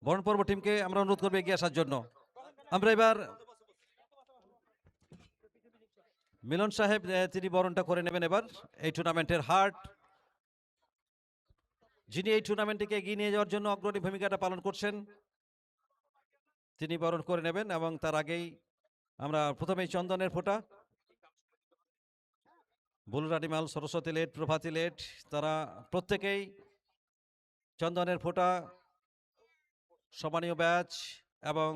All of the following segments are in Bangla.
বরণ পর্ব টিমকে আমরা অনুরোধ করবো এগিয়ে আসার জন্য। আমরা এবার মিলন সাহেব তিনি বরণটা করে নেবেন এবার এই টুর্নামেন্টের হার্ট, যিনি এই টুর্নামেন্টটিকে এগিয়ে নিয়ে যাওয়ার জন্য অগ্রণী ভূমিকাটা পালন করছেন, তিনি বরণ করে নেবেন। এবং তার আগেই আমরা প্রথমেই চন্দনের ফোঁটা, বুলুরানিমাল, সরস্বতী লেট, প্রভাতী লেট, তারা প্রত্যেকেই চন্দনের ফোঁটা, সম্মানীয় ব্যাচ এবং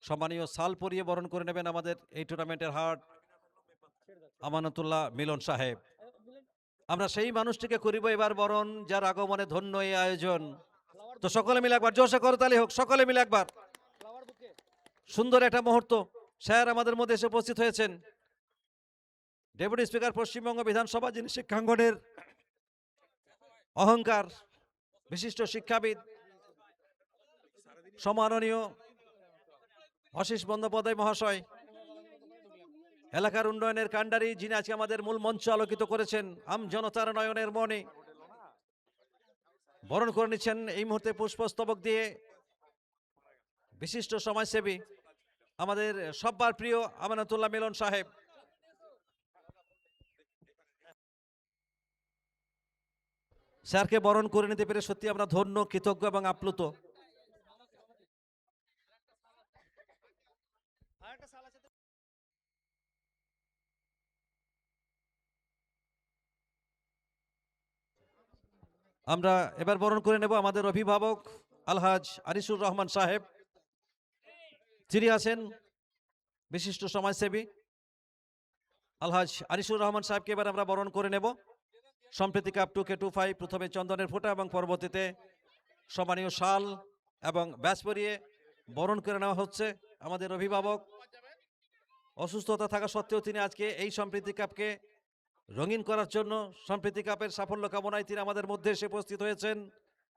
সম্মানীয় সাল পরিয়ে বরণ করে নেবেন আমাদের এই টুর্নামেন্টের হার্ট আমানতুল্লাহ মিলন সাহেব। আমরা সেই মানুষটিকে করিব এবার বরণ যার আগমনে ধন্য এই আয়োজন। তো সকলে মিলে একবার জোরসে করতালি হোক, সকলে মিলে একবার। সুন্দর একটা মুহূর্ত, স্যার আমাদের মধ্যে এসে উপস্থিত হয়েছেন। ডেপুটি স্পিকার পশ্চিমবঙ্গ বিধানসভা, যিনি শিক্ষাঙ্গনের অহংকার, বিশিষ্ট শিক্ষাবিদ, সম্মাননীয় আশিস বন্দ্যোপাধ্যায় মহাশয়, এলাকার উন্নয়নের কাণ্ডারি, যিনি আজকে আমাদের মূল মঞ্চ আলোকিত করেছেন। আম জনতার নয়নের মনে বরণ করে নিচ্ছেন এই মুহূর্তে পুষ্পস্তবক দিয়ে বিশিষ্ট সমাজসেবী আমাদের সবার প্রিয় আমানতুল্লাহ মিলন সাহেব। স্যারকে বরণ করে নিতে পেরে সত্যি আমরা ধন্য, কৃতজ্ঞ এবং আপ্লুত। আমরা এবার বরণ করে নেব আমাদের অভিভাবক আলহাজ আনিসুর রহমান সাহেব, যিনি আছেন বিশিষ্ট সমাজসেবী। আলহাজ আনিসুর রহমান সাহেবকে এবার আমরা বরণ করে নেব। সম্প্রীতি কাপ 2K25 প্রথমে চন্দনের ফোঁটা এবং পরবর্তীতে সম্মানীয় শাল এবং ব্যাচ পরিয়ে বরণ করে নেওয়া হচ্ছে আমাদের অভিভাবক। অসুস্থতা থাকা সত্ত্বেও তিনি আজকে এই সম্প্রীতি কাপকে রঙিন করার জন্য, সম্প্রীতি কাপের সাফল্য কামনায় তিনি আমাদের মধ্যে এসে উপস্থিত হয়েছেন,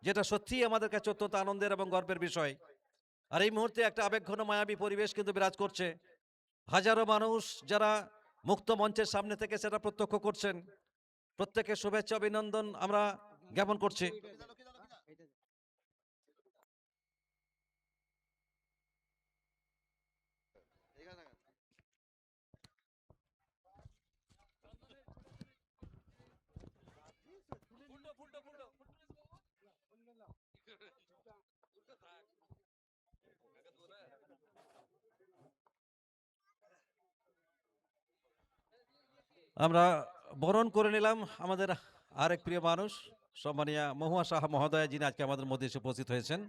যেটা সত্যিই আমাদের কাছে অত্যন্ত আনন্দের এবং গর্বের বিষয়। আর এই মুহূর্তে একটা আবেগঘন মায়াবী পরিবেশ কিন্তু বিরাজ করছে। হাজারো মানুষ যারা মুক্ত মঞ্চের সামনে থেকে সেটা প্রত্যক্ষ করছেন, প্রত্যেকের শুভেচ্ছা অভিনন্দন আমরা জ্ঞাপন করছি। আমরা বরণ করে নিলাম আমাদের আরেক প্রিয় মানুষ, সম্মানীয় মহুয়া সাহা মহোদয়া, যিনি আজকে আমাদের মধ্যে এসে উপস্থিত হয়েছেন।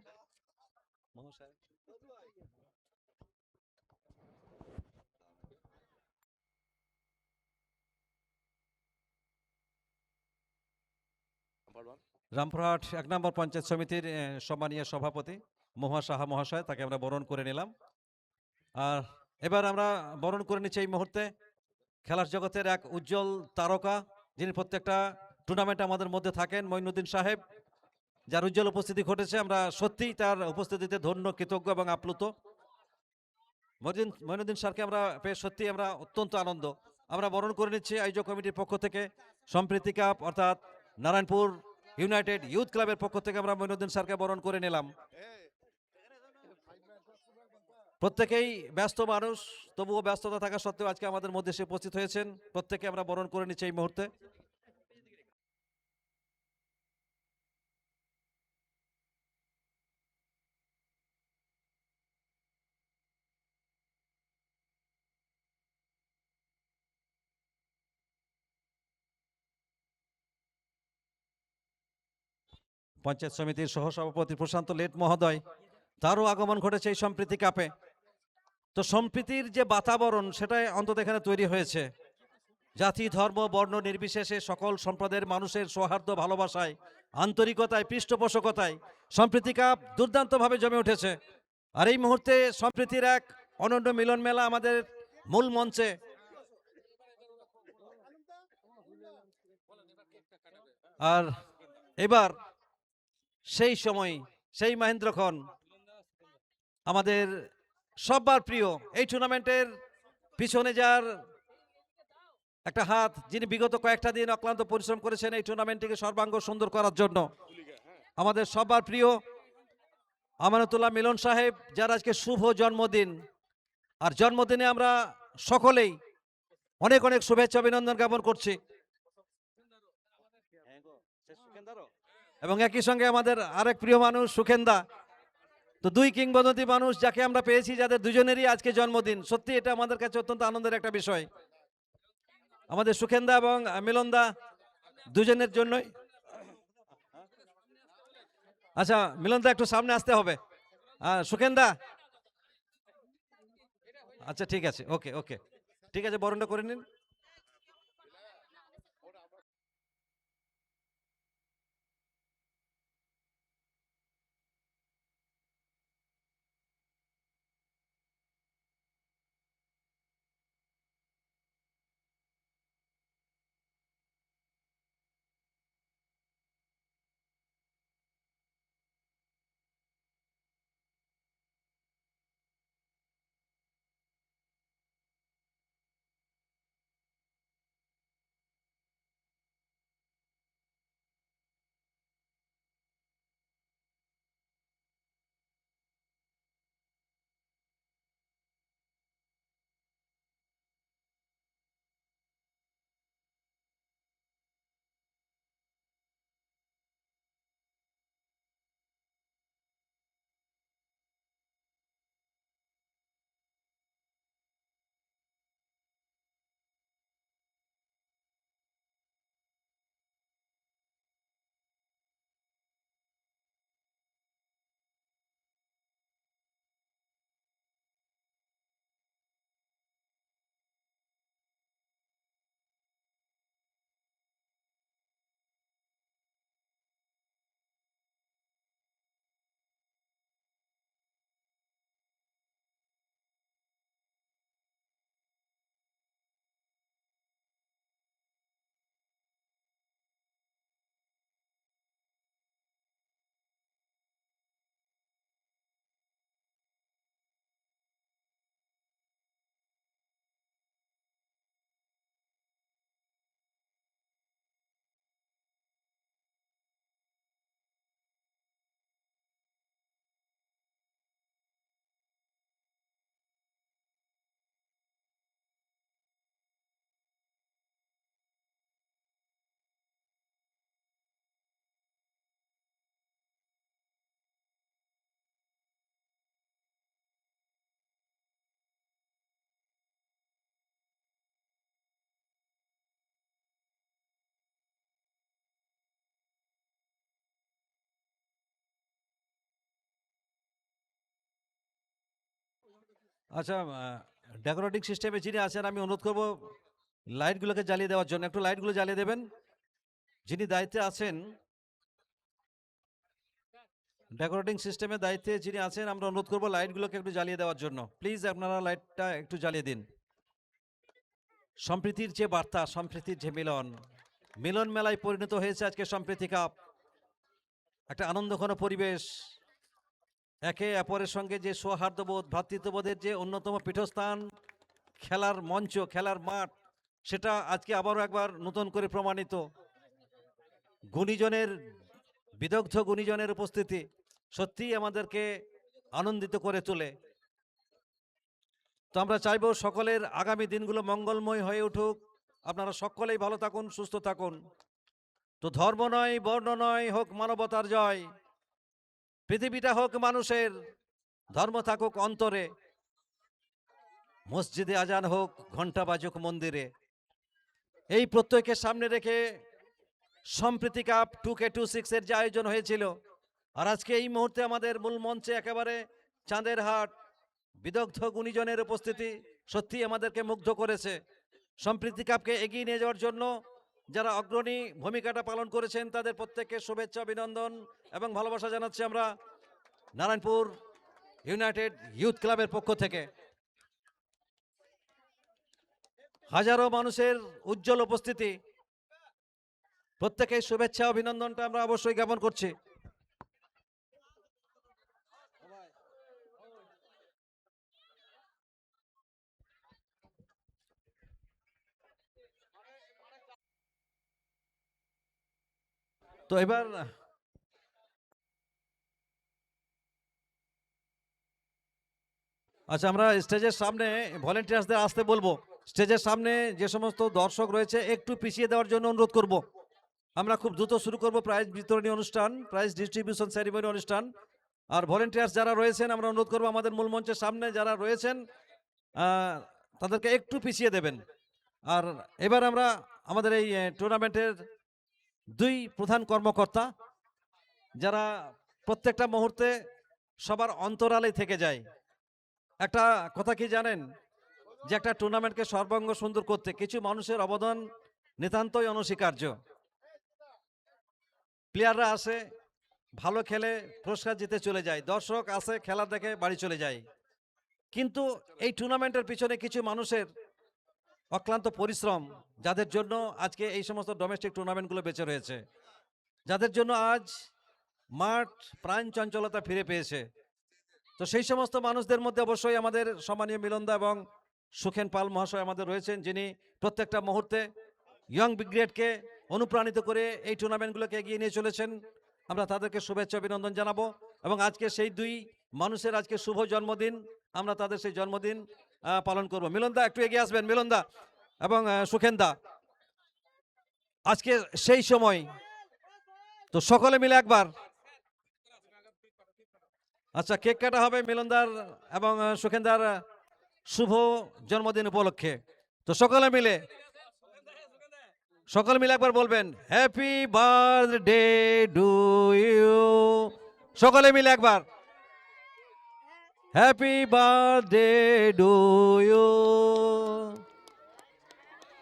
রামপুরহাট 1 নম্বর পঞ্চায়েত সমিতির সম্মানীয় সভাপতি মহুয়া সাহা মহাশয়, তাকে আমরা বরণ করে নিলাম। আর এবার আমরা বরণ করে নিচ্ছি এই মুহূর্তে খেলার জগতের এক উজ্জ্বল তারকা, যিনি প্রত্যেকটা টুর্নামেন্টে আমাদের মধ্যে থাকেন, মঈনুদ্দিন সাহেব, যার উজ্জ্বল উপস্থিতি ঘটেছে। আমরা সত্যিই তার উপস্থিতিতে ধন্য, কৃতজ্ঞ এবং আপ্লুত। মঈনুদ্দিন স্যারকে আমরা পেয়ে সত্যি আমরা অত্যন্ত আনন্দ। আমরা বরণ করে নিচ্ছি আয়োজক কমিটির পক্ষ থেকে, সম্প্রীতি কাপ অর্থাৎ নারায়ণপুর ইউনাইটেড ইউথ ক্লাবের পক্ষ থেকে আমরা মঈনুদ্দিন স্যারকে বরণ করে নিলাম। প্রত্যেকেই ব্যস্ত মানুষ, তবুও ব্যস্ততা থাকা সত্ত্বেও আজকে আমাদের মধ্যে এসে উপস্থিত হয়েছেন। প্রত্যেকে আমরা বরণ করে নিচ্ছি এই মুহূর্তে। পঞ্চায়েত সমিতির সহসভাপতি প্রশান্ত লেট মহোদয়, তারও আগমন ঘটেছে এই সম্প্রীতি কাপে। তো সম্প্রীতির যে বাতাবরণ, সেটাই অন্তত এখানে তৈরি হয়েছে। জাতি, ধর্ম, বর্ণ নির্বিশেষে সকল সম্প্রদায়ের মানুষের সৌহার্দ্য, ভালোবাসায়, আন্তরিকতায়, পৃষ্ঠপোষকতায় সম্প্রীতি কাপ দুর্দান্তভাবে জমে উঠেছে। আর এই মুহূর্তে সম্প্রীতির এক অনন্য মিলন মেলা আমাদের মূল মঞ্চে। আর এবার সেই সময়, সেই মহেন্দ্রক্ষণ, আমাদের সবার প্রিয় এই টুর্নামেন্টের পিছনে যার একটা হাত, যিনি বিগত কয়েকটা দিন অক্লান্ত পরিশ্রম করেছেন এই টুর্নামেন্টটিকে সর্বাঙ্গ সুন্দর করার জন্য, আমাদের সবার প্রিয় আমানতুল্লাহ মিলন সাহেব, যার আজকে শুভ জন্মদিন। আর জন্মদিনে আমরা সকলেই অনেক অনেক শুভেচ্ছা অভিনন্দন জ্ঞাপন করছি। এবং একই সঙ্গে আমাদের আরেক প্রিয় মানুষ সুখেন্দা। তো দুই কিংবদন্তি মানুষ যাকে আমরা পেয়েছি, যাদের দুজনেরই আজকে জন্মদিন। সত্যি এটা আমাদের কাছে অত্যন্ত আনন্দের একটা বিষয়। আমাদের সুখেন্দা এবং মিলনদা দুজনের জন্যই। আচ্ছা মিলনদা, একটু সামনে আসতে হবে। সুখেন্দা, আচ্ছা ঠিক আছে, ওকে ওকে, ঠিক আছে, বরণটা করে নিন। আচ্ছা, ডেকোরেটিং সিস্টেমে যিনি আছেন, আমি অনুরোধ করব লাইটগুলোকে জ্বালিয়ে দেওয়ার জন্য। একটু লাইটগুলো জ্বালিয়ে দেবেন যিনি দায়িত্বে আছেন। ডেকোরেটিং সিস্টেমের দায়িত্বে যিনি আছেন, আমরা অনুরোধ করব লাইটগুলোকে একটু জ্বালিয়ে দেওয়ার জন্য। প্লিজ আপনারা লাইটটা একটু জ্বালিয়ে দিন। সম্প্রীতির যে বার্তা, সম্প্রীতির যে মিলন, মিলন মেলায় পরিণত হয়েছে আজকে সম্প্রীতি কাপ। একটা আনন্দঘন পরিবেশ, একে অপরের সঙ্গে যে সৌহার্দ্যবোধ, ভ্রাতৃত্ববোধের যে অন্যতম পীঠস্থান, খেলার মঞ্চ, খেলার মাঠ, সেটা আজকে আবারও একবার নতুন করে প্রমাণিত। গুণীজনের, বিদগ্ধ গুণীজনের উপস্থিতি সত্যিই আমাদেরকে আনন্দিত করে তোলে। তো আমরা চাইবো সকলের আগামী দিনগুলো মঙ্গলময় হয়ে উঠুক। আপনারা সকলেই ভালো থাকুন, সুস্থ থাকুন। তো ধর্ম নয়, বর্ণ নয়, হোক মানবতার জয়। পৃথিবীটা হোক মানুষের, ধর্ম থাকুক অন্তরে। মসজিদে আজান হোক, ঘন্টা বাজুক মন্দিরে। এই প্রত্যয়কে সামনে রেখে সম্প্রীতি কাপ 2K26 এর যে আয়োজন হয়েছিল, আর আজকে এই মুহূর্তে আমাদের মূল মঞ্চে একেবারে চাঁদের হাট বিদগ্ধ গুণীজনের উপস্থিতি সত্যি আমাদেরকে মুগ্ধ করেছে। সম্প্রীতি কাপকে এগিয়ে নিয়ে যাওয়ার জন্য যারা অগ্রণী ভূমিকাটা পালন করেছেন, তাদের প্রত্যেককে শুভেচ্ছা, অভিনন্দন এবং ভালোবাসা জানাচ্ছি আমরা নারায়ণপুর ইউনাইটেড ইউথ ক্লাবের পক্ষ থেকে। হাজারো মানুষের উজ্জ্বল উপস্থিতি, প্রত্যেকের শুভেচ্ছা অভিনন্দনটা আমরা অবশ্যই জ্ঞাপন করছি। তো এবার আচ্ছা, আমরা স্টেজের সামনে ভলেন্টিয়ার্সদের আসতে বলবো। স্টেজের সামনে যে সমস্ত দর্শক রয়েছে একটু পিছিয়ে দেওয়ার জন্য অনুরোধ করব। আমরা খুব দ্রুত শুরু করব প্রাইজ বিতরণী অনুষ্ঠান, প্রাইজ ডিস্ট্রিবিউশন সেরিমনি অনুষ্ঠান। আর ভলেন্টিয়ার্স যারা রয়েছেন আমরা অনুরোধ করব আমাদের মূল মঞ্চের সামনে যারা রয়েছেন তাদেরকে একটু পিছিয়ে দেবেন। আর এবার আমরা আমাদের এই টুর্নামেন্টের দুই প্রধান কর্মকর্তা যারা প্রত্যেকটা মুহূর্তে সবার অন্তরালে থেকে যায়। একটা কথা কি জানেন, যে একটা টুর্নামেন্টকে সর্বাঙ্গ সুন্দর করতে কিছু মানুষের অবদান নিতান্তই অনস্বীকার্য। প্লেয়াররা আসে, ভালো খেলে পুরস্কার জিতে চলে যায়, দর্শক আসে খেলা দেখে বাড়ি চলে যায়, কিন্তু এই টুর্নামেন্টের পিছনে কিছু মানুষের অক্লান্ত পরিশ্রম, যাদের জন্য আজকে এই সমস্ত ডোমেস্টিক টুর্নামেন্টগুলো বেঁচে রয়েছে, যাদের জন্য আজ মাঠ প্রাণ চঞ্চলতা ফিরে পেয়েছে। তো সেই সমস্ত মানুষদের মধ্যে অবশ্যই আমাদের সম্মানীয় মিলনদা এবং সুখেন পাল মহাশয় আমাদের রয়েছেন, যিনি প্রত্যেকটা মুহূর্তে ইয়ং ব্রিগেডকে অনুপ্রাণিত করে এই টুর্নামেন্টগুলোকে এগিয়ে নিয়ে চলেছেন। আমরা তাদেরকে শুভেচ্ছা অভিনন্দন জানাবো এবং আজকে সেই দুই মানুষের আজকে শুভ জন্মদিন, আমরা তাদের সেই জন্মদিন পালন করব। মিলনদা একটু এগিয়ে আসবেন, মিলনদা এবং সুখেনদা, আজকে সেই সময় তো সকলে মিলে একবার। আচ্ছা, কেক কাটা হবে মিলনদার এবং সুখেনদার শুভ জন্মদিন উপলক্ষে। তো সকলে মিলে একবার বলবেন হ্যাপি বার্থডে টু ইউ। সকলে মিলে একবার হ্যাপি বার্থডে টু ইউ।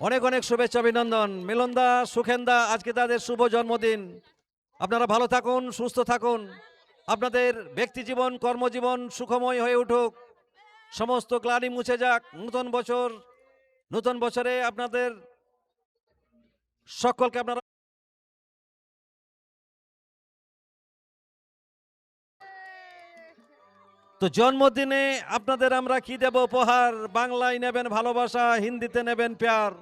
অনেক অনেক শুভেচ্ছা অভিনন্দন মিলনদা, সুখেনদা, আজকে তাদের শুভ জন্মদিন। আপনারা ভালো থাকুন, সুস্থ থাকুন, আপনাদের ব্যক্তি জীবন কর্মজীবন সুখময় হয়ে উঠুক, সমস্ত গ্লানি মুছে যাক। নতুন বছরে আপনাদের সকলকে আপনারা তো জন্মদিনে আপনাদের আমরা কি দেব উপহার? বাংলায় নেবেন ভালোবাসা, হিন্দিতে নেবেন প্যার।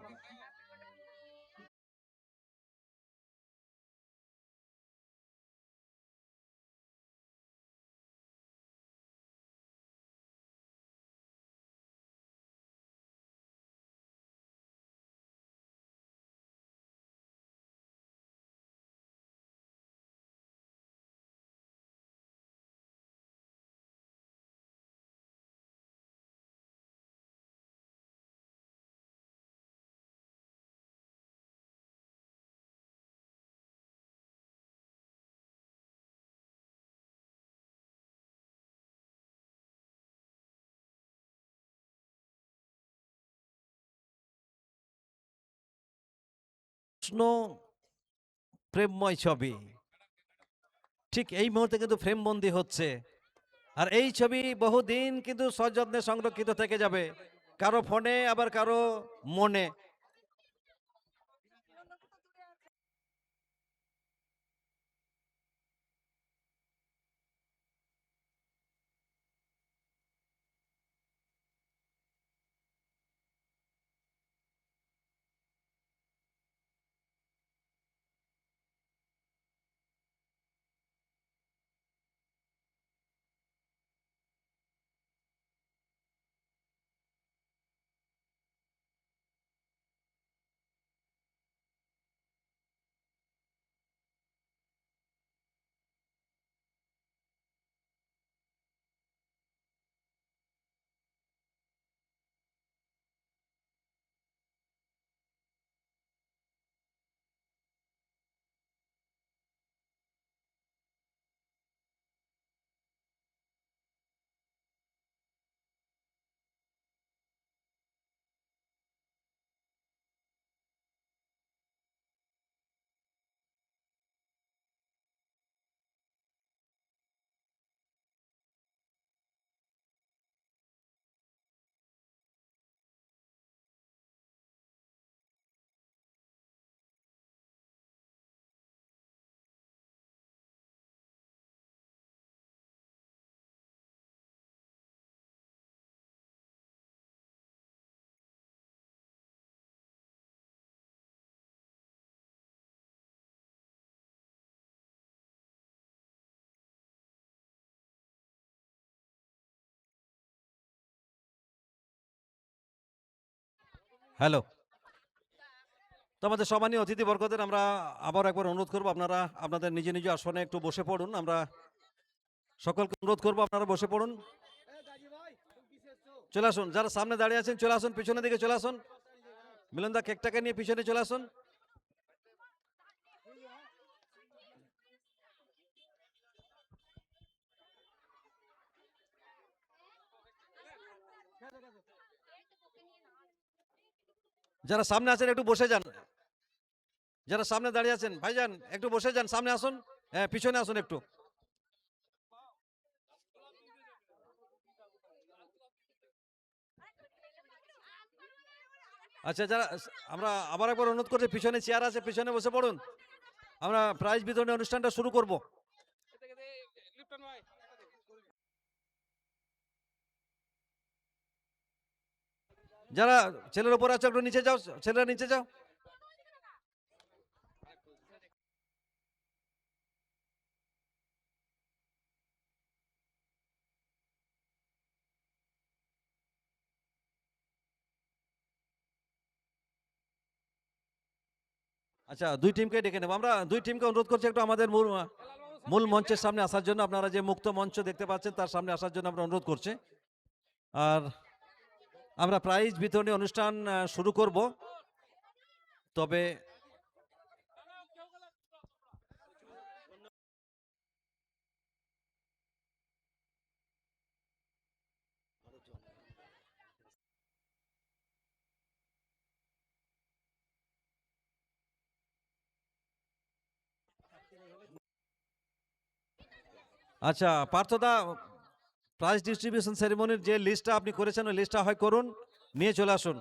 প্রশ্ন প্রেমময় ছবি ঠিক এই মুহূর্তে কিন্তু ফ্রেমবন্দি হচ্ছে, আর এই ছবি বহুদিন কিন্তু সযত্নে সংরক্ষিত থেকে যাবে, কারো ফোনে আবার কারো মনে। হ্যালো। তো আমাদের সম্মানীয় অতিথিবর্গদের আমরা আবার একবার অনুরোধ করবো, আপনারা আপনাদের নিজ নিজ আসনে একটু বসে পড়ুন। আমরা সকলকে অনুরোধ করবো আপনারা বসে পড়ুন। চলে আসুন, যারা সামনে দাঁড়িয়ে আছেন চলে আসুন, পিছনের দিকে চলে আসুন। মিলনদা কেকটাকে নিয়ে পিছনে চলে আসুন। যারা সামনে আছেন একটু বসে যান। যারা সামনে দাঁড়িয়ে আছেন ভাইজান একটু বসে যান, সামনে আসুন। হ্যাঁ, পিছনে আসুন একটু। আচ্ছা, যারা আমরা আবার একবার অনুরোধ করছি, পিছনে চেয়ার আছে, পিছনে বসে পড়ুন। আমরা প্রাইজ বিতরণী অনুষ্ঠানটা শুরু করব। যারা ছেলের উপর আছে একটু নিচে যাও, ছেলেরা নিচে যাও। আচ্ছা, দুই টিমকে ডেকে নেব। আমরা দুই টিমকে অনুরোধ করছি একটু আমাদের মূল মঞ্চের সামনে আসার জন্য। আপনারা যে মুক্ত মঞ্চ দেখতে পাচ্ছেন তার সামনে আসার জন্য আমরা অনুরোধ করছি। আর আমরা প্রাইজ বিতরণী অনুষ্ঠান শুরু করব। তবে আচ্ছা পার্থদা, প্রাইজ ডিস্ট্রিবিউশন সেরেমনির যে লিস্টটা আপনি করেছেন ওই লিস্টটা হয় করুন, নিয়ে চলে আসুন।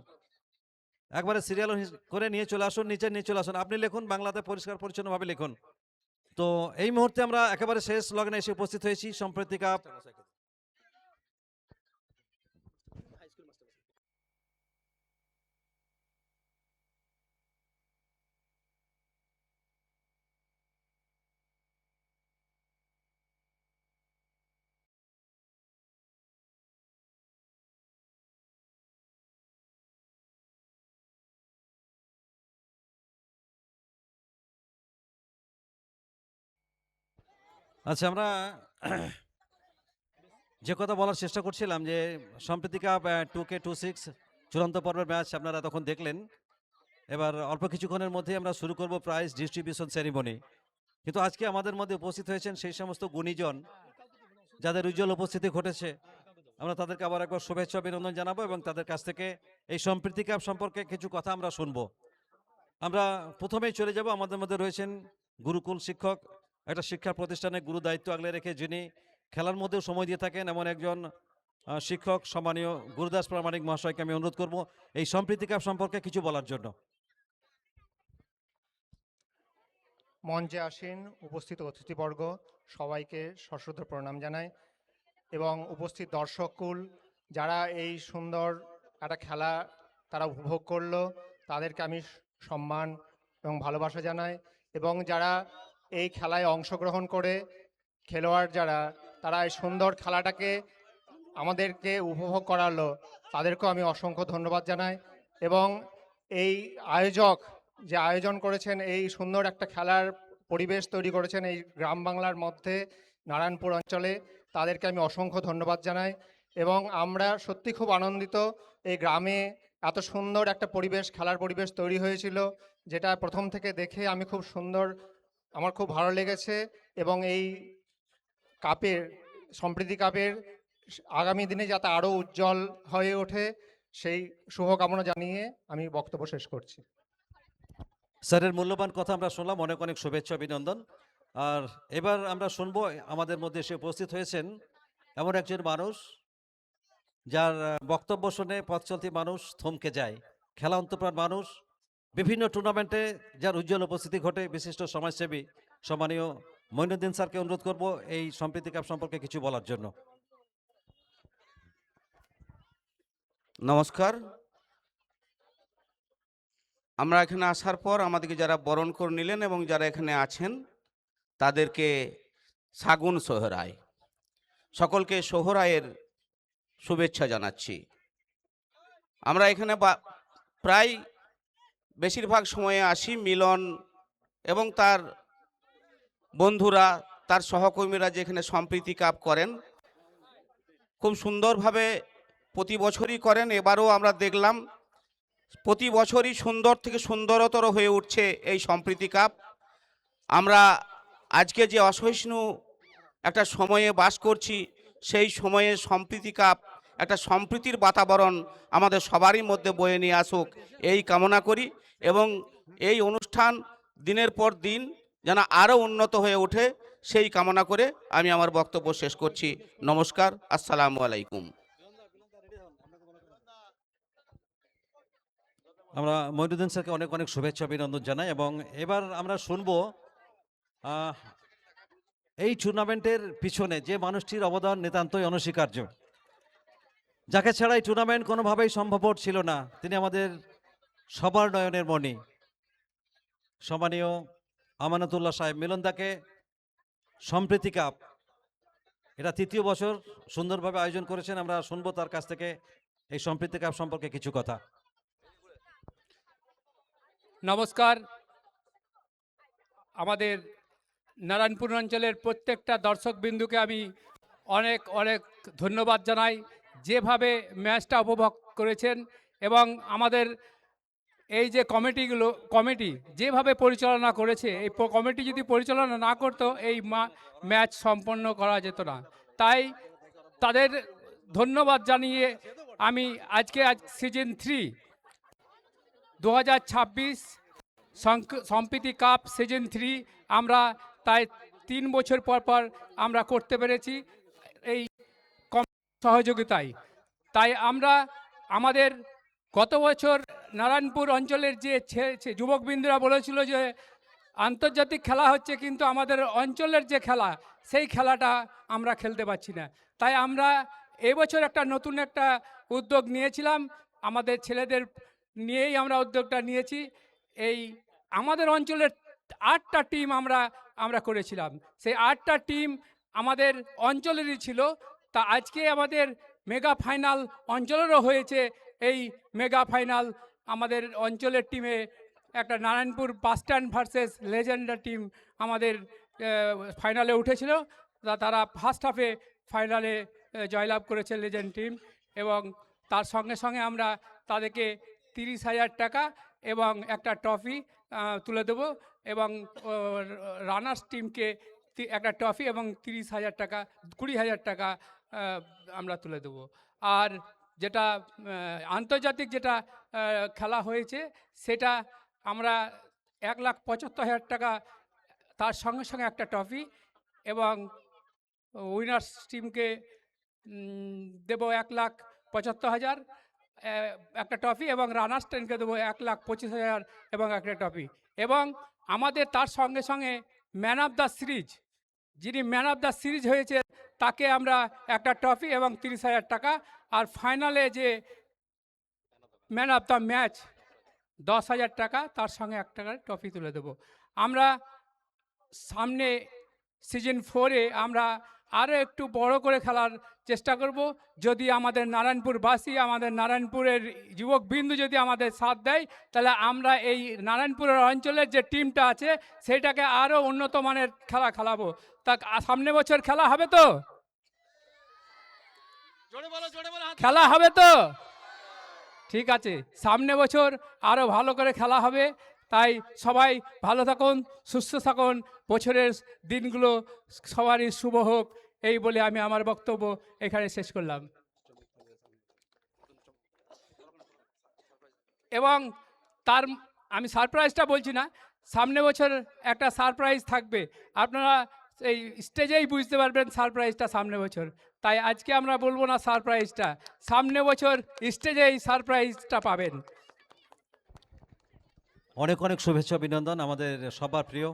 একবারে সিরিয়াল করে নিয়ে চলে আসুন, নিচে নিয়ে চলে আসুন। আপনি লিখুন, বাংলাতে পরিষ্কার পরিচ্ছন্নভাবে লিখুন। তো এই মুহূর্তে আমরা একেবারে শেষ লগ্নে এসে উপস্থিত হয়েছি। সম্প্রতি কাপ আচ্ছা, আমরা যে কথা বলার চেষ্টা করছিলাম যে সম্প্রতি কাপ 2K26 চূড়ান্ত পর্বের ম্যাচ আপনারা তখন দেখলেন। এবার অল্প কিছুক্ষণের মধ্যে আমরা শুরু করব প্রাইজ ডিস্ট্রিবিউশন সেরিমনি। কিন্তু আজকে আমাদের মধ্যে উপস্থিত হয়েছেন সেই সমস্ত গুণীজন যাদের উজ্জ্বল উপস্থিতি ঘটেছে। আমরা তাদেরকে আবার একবার শুভেচ্ছা অভিনন্দন জানাবো এবং তাদের কাছ থেকে এই সম্প্রীতি কাপ সম্পর্কে কিছু কথা আমরা শুনবো। আমরা প্রথমেই চলে যাব, আমাদের মধ্যে রয়েছেন গুরুকুল শিক্ষক, একটা শিক্ষা প্রতিষ্ঠানে গুরু দায়িত্ব আগলে রেখে যিনি খেলার মধ্যেও সময় দিয়ে থাকেন এমন একজন শিক্ষক সম্মানীয় গুরুদাস প্রামাণিক মহাশয়কে আমি অনুরোধ করব এই সম্প্রীতি কাপ সম্পর্কে কিছু বলার জন্য। মঞ্চে আসীন উপস্থিত অতিথিবর্গ সবাইকে সশ্রদ্ধ প্রণাম জানাই এবং উপস্থিত দর্শককুল যারা এই সুন্দর একটা খেলা তারা উপভোগ করলো তাদেরকে আমি সম্মান এবং ভালোবাসা জানাই এবং যারা এই খেলায় অংশগ্রহণ করে খেলোয়াড় যারা তারা এই সুন্দর খেলাটাকে আমাদেরকে উপভোগ করালো তাদেরকেও আমি অসংখ্য ধন্যবাদ জানাই এবং এই আয়োজক যে আয়োজন করেছেন এই সুন্দর একটা খেলার পরিবেশ তৈরি করেছেন এই গ্রাম বাংলার মধ্যে নারায়ণপুর অঞ্চলে তাদেরকে আমি অসংখ্য ধন্যবাদ জানাই এবং আমরা সত্যি খুব আনন্দিত এই গ্রামে এত সুন্দর একটা পরিবেশ খেলার পরিবেশ তৈরি হয়েছিল যেটা প্রথম থেকে দেখে আমি খুব সুন্দর আমার খুব ভালো লেগেছে এবং এই কাপের সম্প্রীতি কাপের আগামী দিনে যাতে আরও উজ্জ্বল হয়ে ওঠে সেই শুভকামনা জানিয়ে আমি বক্তব্য শেষ করছি। স্যারের মূল্যবান কথা আমরা শুনলাম, অনেক অনেক শুভেচ্ছা অভিনন্দন। আর এবার আমরা শুনবো আমাদের মধ্যে এসে উপস্থিত হয়েছেন এমন একজন মানুষ যার বক্তব্য শুনে পথ চলতি মানুষ থমকে যায়, খেলা অন্তপ্রাণ মানুষ, বিভিন্ন টুর্নামেন্টে যার উজ্জ্বল উপস্থিতি ঘটে, বিশিষ্ট সমাজসেবী সম্মানীয় মঈনুদ্দিন স্যারকে অনুরোধ করব এই সম্প্রীতি কাপ সম্পর্কে কিছু বলার জন্য। নমস্কার। আমরা এখানে আসার পর আমাদেরকে যারা বরণ করে নিলেন এবং যারা এখানে আছেন তাদেরকে সাগুন সোহরায়, সকলকে সোহরায়ের শুভেচ্ছা জানাচ্ছি। আমরা এখানে প্রায় বেশিরভাগ সময়ে আসি। মিলন এবং তার বন্ধুরা, তার সহকর্মীরা যেখানে সম্প্রীতি কাপ করেন, খুব সুন্দরভাবে প্রতি বছরই করেন। এবারও আমরা দেখলাম প্রতি বছরই সুন্দর থেকে সুন্দরতর হয়ে উঠছে এই সম্প্রীতি কাপ। আমরা আজকে যে অসহিষ্ণু একটা সময়ে বাস করছি, সেই সময়ে সম্প্রীতি কাপ একটা সম্প্রীতির বাতাবরণ আমাদের সবারই মধ্যে বয়ে নিয়ে আসুক, এই কামনা করি। এবং এই অনুষ্ঠান দিনের পর দিন যেন আরও উন্নত হয়ে ওঠে, সেই কামনা করে আমি আমার বক্তব্য শেষ করছি। নমস্কার, আসসালামু আলাইকুম। আমরা মইনুদ্দিন স্যারকে অনেক অনেক শুভেচ্ছা অভিনন্দন জানাই। এবং এবার আমরা শুনবো এই টুর্নামেন্টের পিছনে যে মানুষটির অবদান নিতান্তই অনস্বীকার্য, যাকে ছাড়া এই টুর্নামেন্ট কোনোভাবেই সম্ভবপর ছিল না। তিনি আমাদের সবার নয়নের মণি, সম্মানীয় আমানতুল্লাহ সাহেব মিলনদাকে সম্প্রীতি কাপ, এটা ৩য় বছর সুন্দরভাবে আয়োজন করেছেন। আমরা শুনবো তার কাছ থেকে এই সম্প্রীতি কাপ সম্পর্কে কিছু কথা। নমস্কার। আমাদের নারায়ণপুর অঞ্চলের প্রত্যেকটা দর্শকবিন্দুকে আমি অনেক অনেক ধন্যবাদ জানাই, যেভাবে ম্যাচটা উপভোগ করেছেন। এবং আমাদের এই যে কমিটি যেভাবে পরিচালনা করেছে, এই কমিটি যদি পরিচালনা না করতো এই ম্যাচ সম্পন্ন করা যেত না। তাই তাদের ধন্যবাদ জানিয়ে আমি আজ সিজন 3 2026 সম্প্রীতি কাপ সিজন 3 আমরা তাই 3 বছর পর পর আমরা করতে পেরেছি এই সহযোগিতায়। তাই আমরা আমাদের গত বছর নারায়ণপুর অঞ্চলের যে যুবকবৃন্দরা বলেছিল যে আন্তর্জাতিক খেলা হচ্ছে, কিন্তু আমাদের অঞ্চলের যে খেলা, সেই খেলাটা আমরা খেলতে পারছি না। তাই আমরা এবছর নতুন একটা উদ্যোগ নিয়েছিলাম, আমাদের ছেলেদের নিয়েই আমরা উদ্যোগটা নিয়েছি। এই আমাদের অঞ্চলের 8টা টিম আমরা করেছিলাম। সেই 8টা টিম আমাদের অঞ্চলেরই ছিল। তা আজকে আমাদের মেগা ফাইনাল অঞ্চলেরও হয়েছে। এই মেগা ফাইনাল আমাদের অঞ্চলের টিমে একটা Narayanpur bus stand versus Legendre team আমাদের ফাইনালে উঠেছিল। তারা ফার্স্ট হাফে ফাইনালে জয়লাভ করেছে লেজেন্ড টিম। এবং তার সঙ্গে সঙ্গে আমরা তাদেরকে 30,000 টাকা এবং একটা ট্রফি তুলে দেবো। এবং রানার্স টিমকে একটা ট্রফি এবং 30,000 টাকা 20,000 টাকা আমরা তুলে দেবো। আর যেটা আন্তর্জাতিক যেটা খেলা হয়েছে, সেটা আমরা 1,75,000 টাকা, তার সঙ্গে সঙ্গে একটা ট্রফি, এবং উইনার্স টিমকে দেবো 1,75,000 একটা ট্রফি, এবং রানার্স টিমকে দেবো 1,25,000 এবং একটা ট্রফি। এবং আমাদের তার সঙ্গে সঙ্গে ম্যান অফ দ্য সিরিজ, যিনি ম্যান অফ দ্য সিরিজ হয়েছে, তাকে আমরা একটা ট্রফি এবং 30,000 টাকা, আর ফাইনালে যে ম্যান অফ দ্য ম্যাচ 10,000 টাকা, তার সঙ্গে 1 টাকার ট্রফি তুলে দেবো। আমরা সামনে সিজন 4-এ আমরা আরও একটু বড় করে খেলার চেষ্টা করব। যদি আমাদের নারায়ণপুরবাসী, আমাদের নারায়ণপুরের যুবকবৃন্দু যদি আমাদের সাথ দেয়, তাহলে আমরা এই নারায়ণপুরের অঞ্চলের যে টিমটা আছে, সেইটাকে আরও উন্নত মানের খেলা খেলাবো। তা সামনে বছর খেলা হবে তো? খেলা হবে তো? ঠিক আছে, সামনে বছর আরও ভালো করে খেলা হবে। তাই সবাই ভালো থাকুন, সুস্থ থাকুন, বছরের দিনগুলো সবারই শুভ হোক, এই বলে আমি আমার বক্তব্য এখানে শেষ করলাম। এবং আমি সারপ্রাইজটা বলছি না, সামনে বছর একটা সারপ্রাইজ থাকবে। আপনারা এই স্টেজেই বুঝতে পারবেন সারপ্রাইজটা সামনে বছর। তাই আজকে আমরা বলবো না সারপ্রাইজটা, সামনে বছর স্টেজেই সারপ্রাইজটা পাবেন। অনেক অনেক শুভেচ্ছা অভিনন্দন আমাদের সবার প্রিয়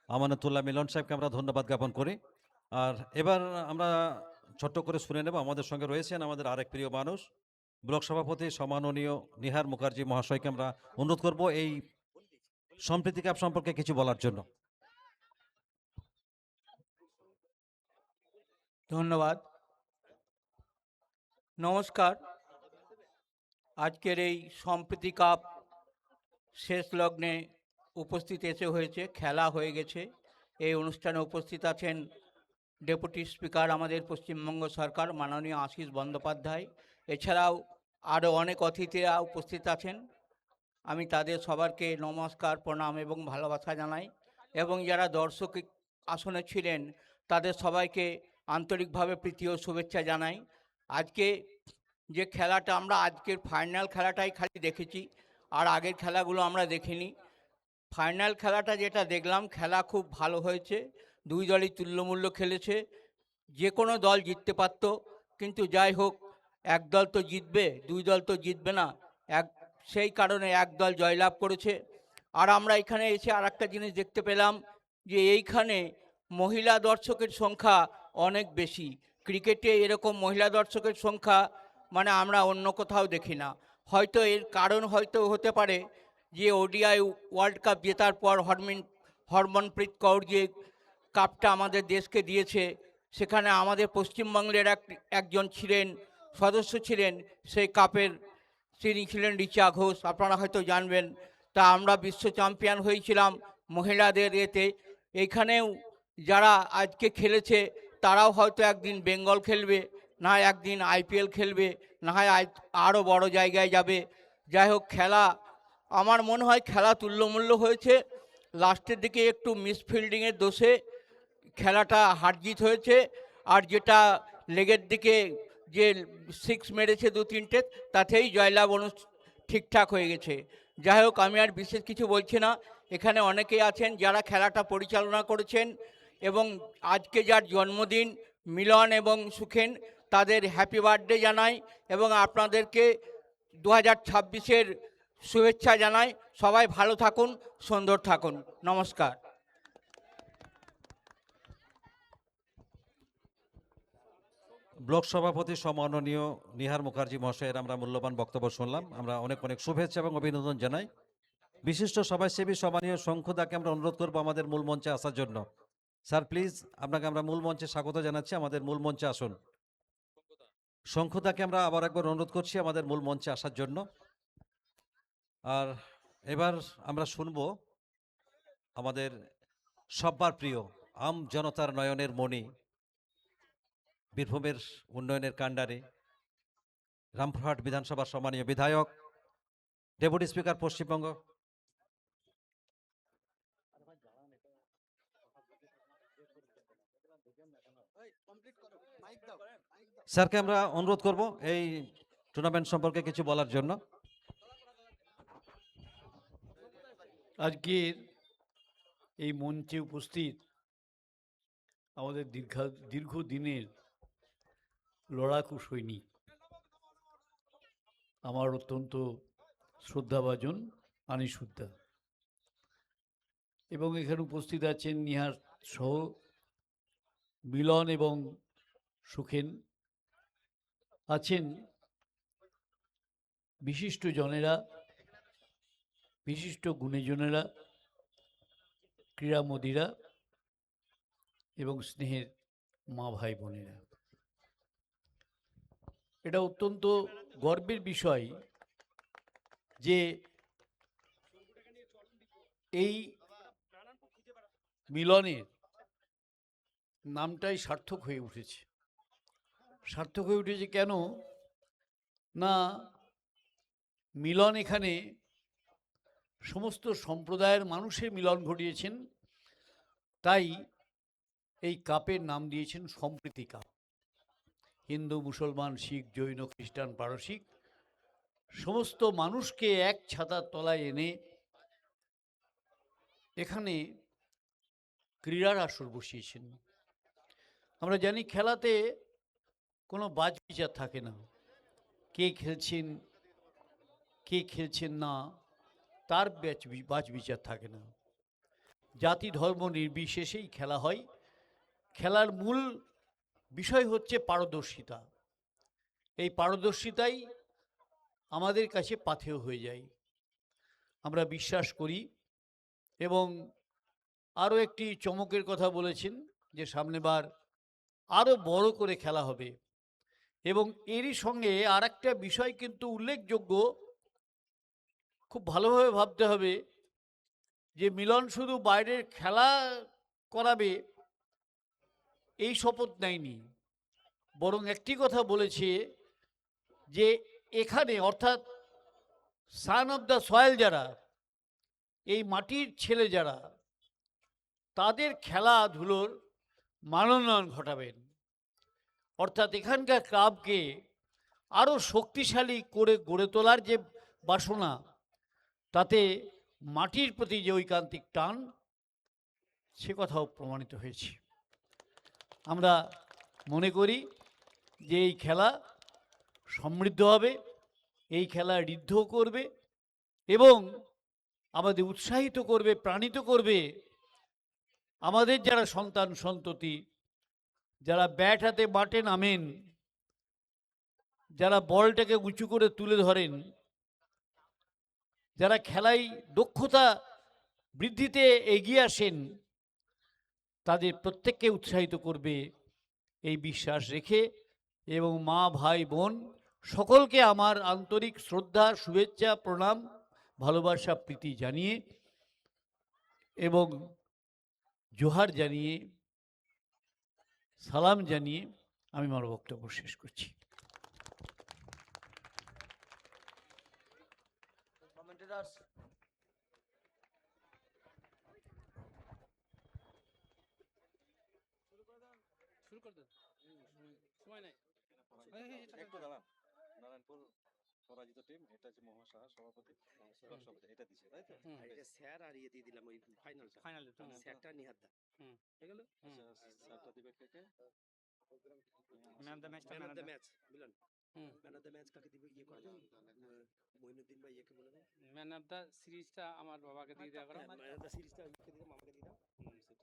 আমানতুল্লাহ মিলন সাহেবকে আমরা ধন্যবাদ জ্ঞাপন করি। আর এবার আমরা ছোট্ট করে শুনে নেব, আমাদের সঙ্গে রয়েছেন আমাদের আরেক প্রিয় মানুষ, ব্লক সভাপতি সম্মাননীয় নিহার মুখার্জি মহাশয়কে আমরা অনুরোধ করব এই সম্প্রীতি কাপ সম্পর্কে কিছু বলার জন্য। ধন্যবাদ। নমস্কার। আজকের এই সম্প্রীতি কাপ শেষ লগ্নে উপস্থিত এসে হয়েছে, খেলা হয়ে গেছে। এই অনুষ্ঠানে উপস্থিত আছেন ডেপুটি স্পিকার আমাদের পশ্চিমবঙ্গ সরকার মাননীয় আশিস বন্দ্যোপাধ্যায়, এছাড়াও আরও অনেক অতিথিরা উপস্থিত আছেন। আমি তাদের সবারকে নমস্কার, প্রণাম এবং ভালোবাসা জানাই, এবং যারা দর্শক আসনে ছিলেন তাদের সবাইকে আন্তরিকভাবে প্রীতি ও শুভেচ্ছা জানাই। আজকে যে খেলাটা আমরা আজকের ফাইনাল খেলাটাই খালি দেখেছি, আর আগের খেলাগুলো আমরা দেখিনি। ফাইনাল খেলাটা যেটা দেখলাম, খেলা খুব ভালো হয়েছে, দুই দলই তুল্যমূল্য খেলেছে, যে কোনো দল জিততে পারত, কিন্তু যাই হোক এক দল তো জিতবে, দুই দল তো জিতবে না, সেই কারণে এক দল জয়লাভ করেছে। আর আমরা এখানে এসে আর একটা জিনিস দেখতে পেলাম যে এইখানে মহিলা দর্শকের সংখ্যা অনেক বেশি। ক্রিকেটে এরকম মহিলা দর্শকের সংখ্যা মানে আমরা অন্য কোথাও দেখি না। হয়তো এর কারণ হয়তো হতে পারে যে ওডিআই ওয়ার্ল্ড কাপ জেতার পর হরমনপ্রীত কৌর যে কাপটা আমাদের দেশকে দিয়েছে, সেখানে আমাদের পশ্চিমবঙ্গের একজন ছিলেন, সদস্য ছিলেন সেই কাপের, তিনি ছিলেন রিচা ঘোষ, আপনারা হয়তো জানবেন। তা আমরা বিশ্ব চ্যাম্পিয়ন হয়েছিলাম মহিলাদের এতে। এইখানেও যারা আজকে খেলেছে তারাও হয়তো একদিন বেঙ্গল খেলবে, না হয় একদিন আইপিএল খেলবে, না হয় আরও বড় জায়গায় যাবে। যাই হোক, খেলা আমার মনে হয় খেলা তুল্যমূল্য হয়েছে। লাস্টের দিকে একটু মিসফিল্ডিংয়ের দোষে খেলাটা হারজিত হয়েছে, আর যেটা লেগের দিকে যে সিক্স মেরেছে দু তিনটে, তাতেই জয়লাভ ঠিকঠাক হয়ে গেছে। যাই হোক, আমি আর বিশেষ কিছু বলছি না। এখানে অনেকেই আছেন যারা খেলাটা পরিচালনা করেছেন, এবং আজকে যার জন্মদিন মিলন এবং সুখেন, তাদের হ্যাপি বার্থডে জানাই, এবং আপনাদেরকে 2026-এর শুভেচ্ছা জানাই। সবাই ভালো থাকুন, সুন্দর থাকুন, নমস্কার। ব্লক সভাপতি সম্মাননীয় নিহার মুখার্জি মহাশয়ের আমরা মূল্যবান বক্তব্য শুনলাম। আমরা অনেক অনেক শুভেচ্ছা এবং অভিনন্দন জানাই। বিশিষ্ট সমাজসেবী সম্মানীয় শঙ্খদাকে আমরা অনুরোধ করবো আমাদের মূল মঞ্চে আসার জন্য। স্যার প্লিজ, আপনাকে আমরা মূল মঞ্চে স্বাগত জানাচ্ছি, আমাদের মূল মঞ্চে আসুন। শঙ্খদাকে আমরা আবার একবার অনুরোধ করছি আমাদের মূল মঞ্চে আসার জন্য। আর এবার আমরা শুনবো আমাদের সব্বার প্রিয় আম জনতার নয়নের মণি, বীরভূমের উন্নয়নের কাণ্ডারে, রামপুরহাট বিধানসভার সম্মানীয় বিধায়ক, ডেপুটি স্পিকার পশ্চিমবঙ্গ, স্যারকে আমরা অনুরোধ করব এই টুর্নামেন্ট সম্পর্কে কিছু বলার জন্য। আজকের এই মঞ্চে উপস্থিত আমাদের দীর্ঘদিনের লড়াকু সৈনিক, আমার অত্যন্ত শ্রদ্ধাভাজন আনিসুদ্দা, এবং এখানে উপস্থিত আছেন নিহার সহ মিলন এবং সুখেন, আছেন বিশিষ্ট জনেরা, বিশিষ্ট গুণীজনেরা, ক্রীড়ামোদীরা এবং স্নেহের মা ভাই বোনেরা। এটা অত্যন্ত গর্বের বিষয় যে এই মিলনের নামটাই সার্থক হয়ে উঠেছে। সার্থক হয়ে উঠেছে কেন না, মিলন এখানে সমস্ত সম্প্রদায়ের মানুষের মিলন ঘটিয়েছেন, তাই এই কাপের নাম দিয়েছেন সম্প্রীতি কাপ। হিন্দু, মুসলমান, শিখ, জৈন, খ্রিস্টান, পারসিক সমস্ত মানুষকে এক ছাতার তলায় এনে এখানে ক্রীড়ার আসর বসিয়েছেন। আমরা জানি খেলাতে কোনো বাজ বিচার থাকে না, কে খেলছেন কে খেলছেন না তার বাজ বিচার থাকে না। জাতি ধর্ম নির্বিশেষেই খেলা হয়। খেলার মূল বিষয় হচ্ছে পারদর্শিতা। এই পারদর্শিতাই আমাদের কাছে পাথেয় হয়ে যায়। আমরা বিশ্বাস করি, এবং আরও একটি চমকের কথা বলেছেন যে সামনেবার আরও বড় করে খেলা হবে, এবং এরই সঙ্গে আর একটা বিষয় কিন্তু উল্লেখযোগ্য, খুব ভালোভাবে ভাবতে হবে যে মিলন শুধু বাইরের খেলা করাবে এই শপথ নেয়নি, বরং একটি কথা বলেছে যে এখানে অর্থাৎ সান অফ দ্য সয়েল যারা, এই মাটির ছেলে যারা, তাদের খেলাধুলোর মানোন্নয়ন ঘটাবেন। অর্থাৎ এখানকার ক্লাবকে আরও শক্তিশালী করে গড়ে তোলার যে বাসনা, তাতে মাটির প্রতি যে ঐকান্তিক টান, সে কথাও প্রমাণিত হয়েছে। আমরা মনে করি যে এই খেলা সমৃদ্ধ হবে, এই খেলা ঋদ্ধ করবে এবং আমাদের উৎসাহিত করবে, প্রাণিত করবে আমাদের যারা সন্তান সন্ততি, যারা ব্যাট হাতে মাঠে নামেন, যারা বলটাকে উঁচু করে তুলে ধরেন, যারা খেলায় দক্ষতা বৃদ্ধিতে এগিয়ে আসেন, তাদের প্রত্যেককে উৎসাহিত করবে এই বিশ্বাস রেখে, এবং মা ভাই বোন সকলকে আমার আন্তরিক শ্রদ্ধা, শুভেচ্ছা, প্রণাম, ভালোবাসা, প্রীতি জানিয়ে এবং জোহার জানিয়ে, সালাম জানিয়ে আমি আমার বক্তব্য শেষ করছি। একটু দাঁড়ান, নারায়ণপুর পরাজিত টিম, এটা হচ্ছে মোহাম্মদ সাহা সভাপতি, সভাপতি এটা দিছে, তাই তো? এটা স্যার আর ইয়ে দিয়ে দিলাম ওই ফাইনাল স্যারটা নিহাতদা হয়ে গেল। স্যারটা দিবে কে কে? Man of the match Milan, man of the match কাকে দিবে? ইয়ে করা যাবে মইনুদ্দিন ভাই ইয়েকে বলে দাও। ম্যান অফ দ্য সিরিজটা আমার বাবাকে দিয়ে দেওয়া করো। ম্যান অফ দ্য সিরিজটা ইয়েকে দিলাম, আমাকে দিয়ে দাও। সেটা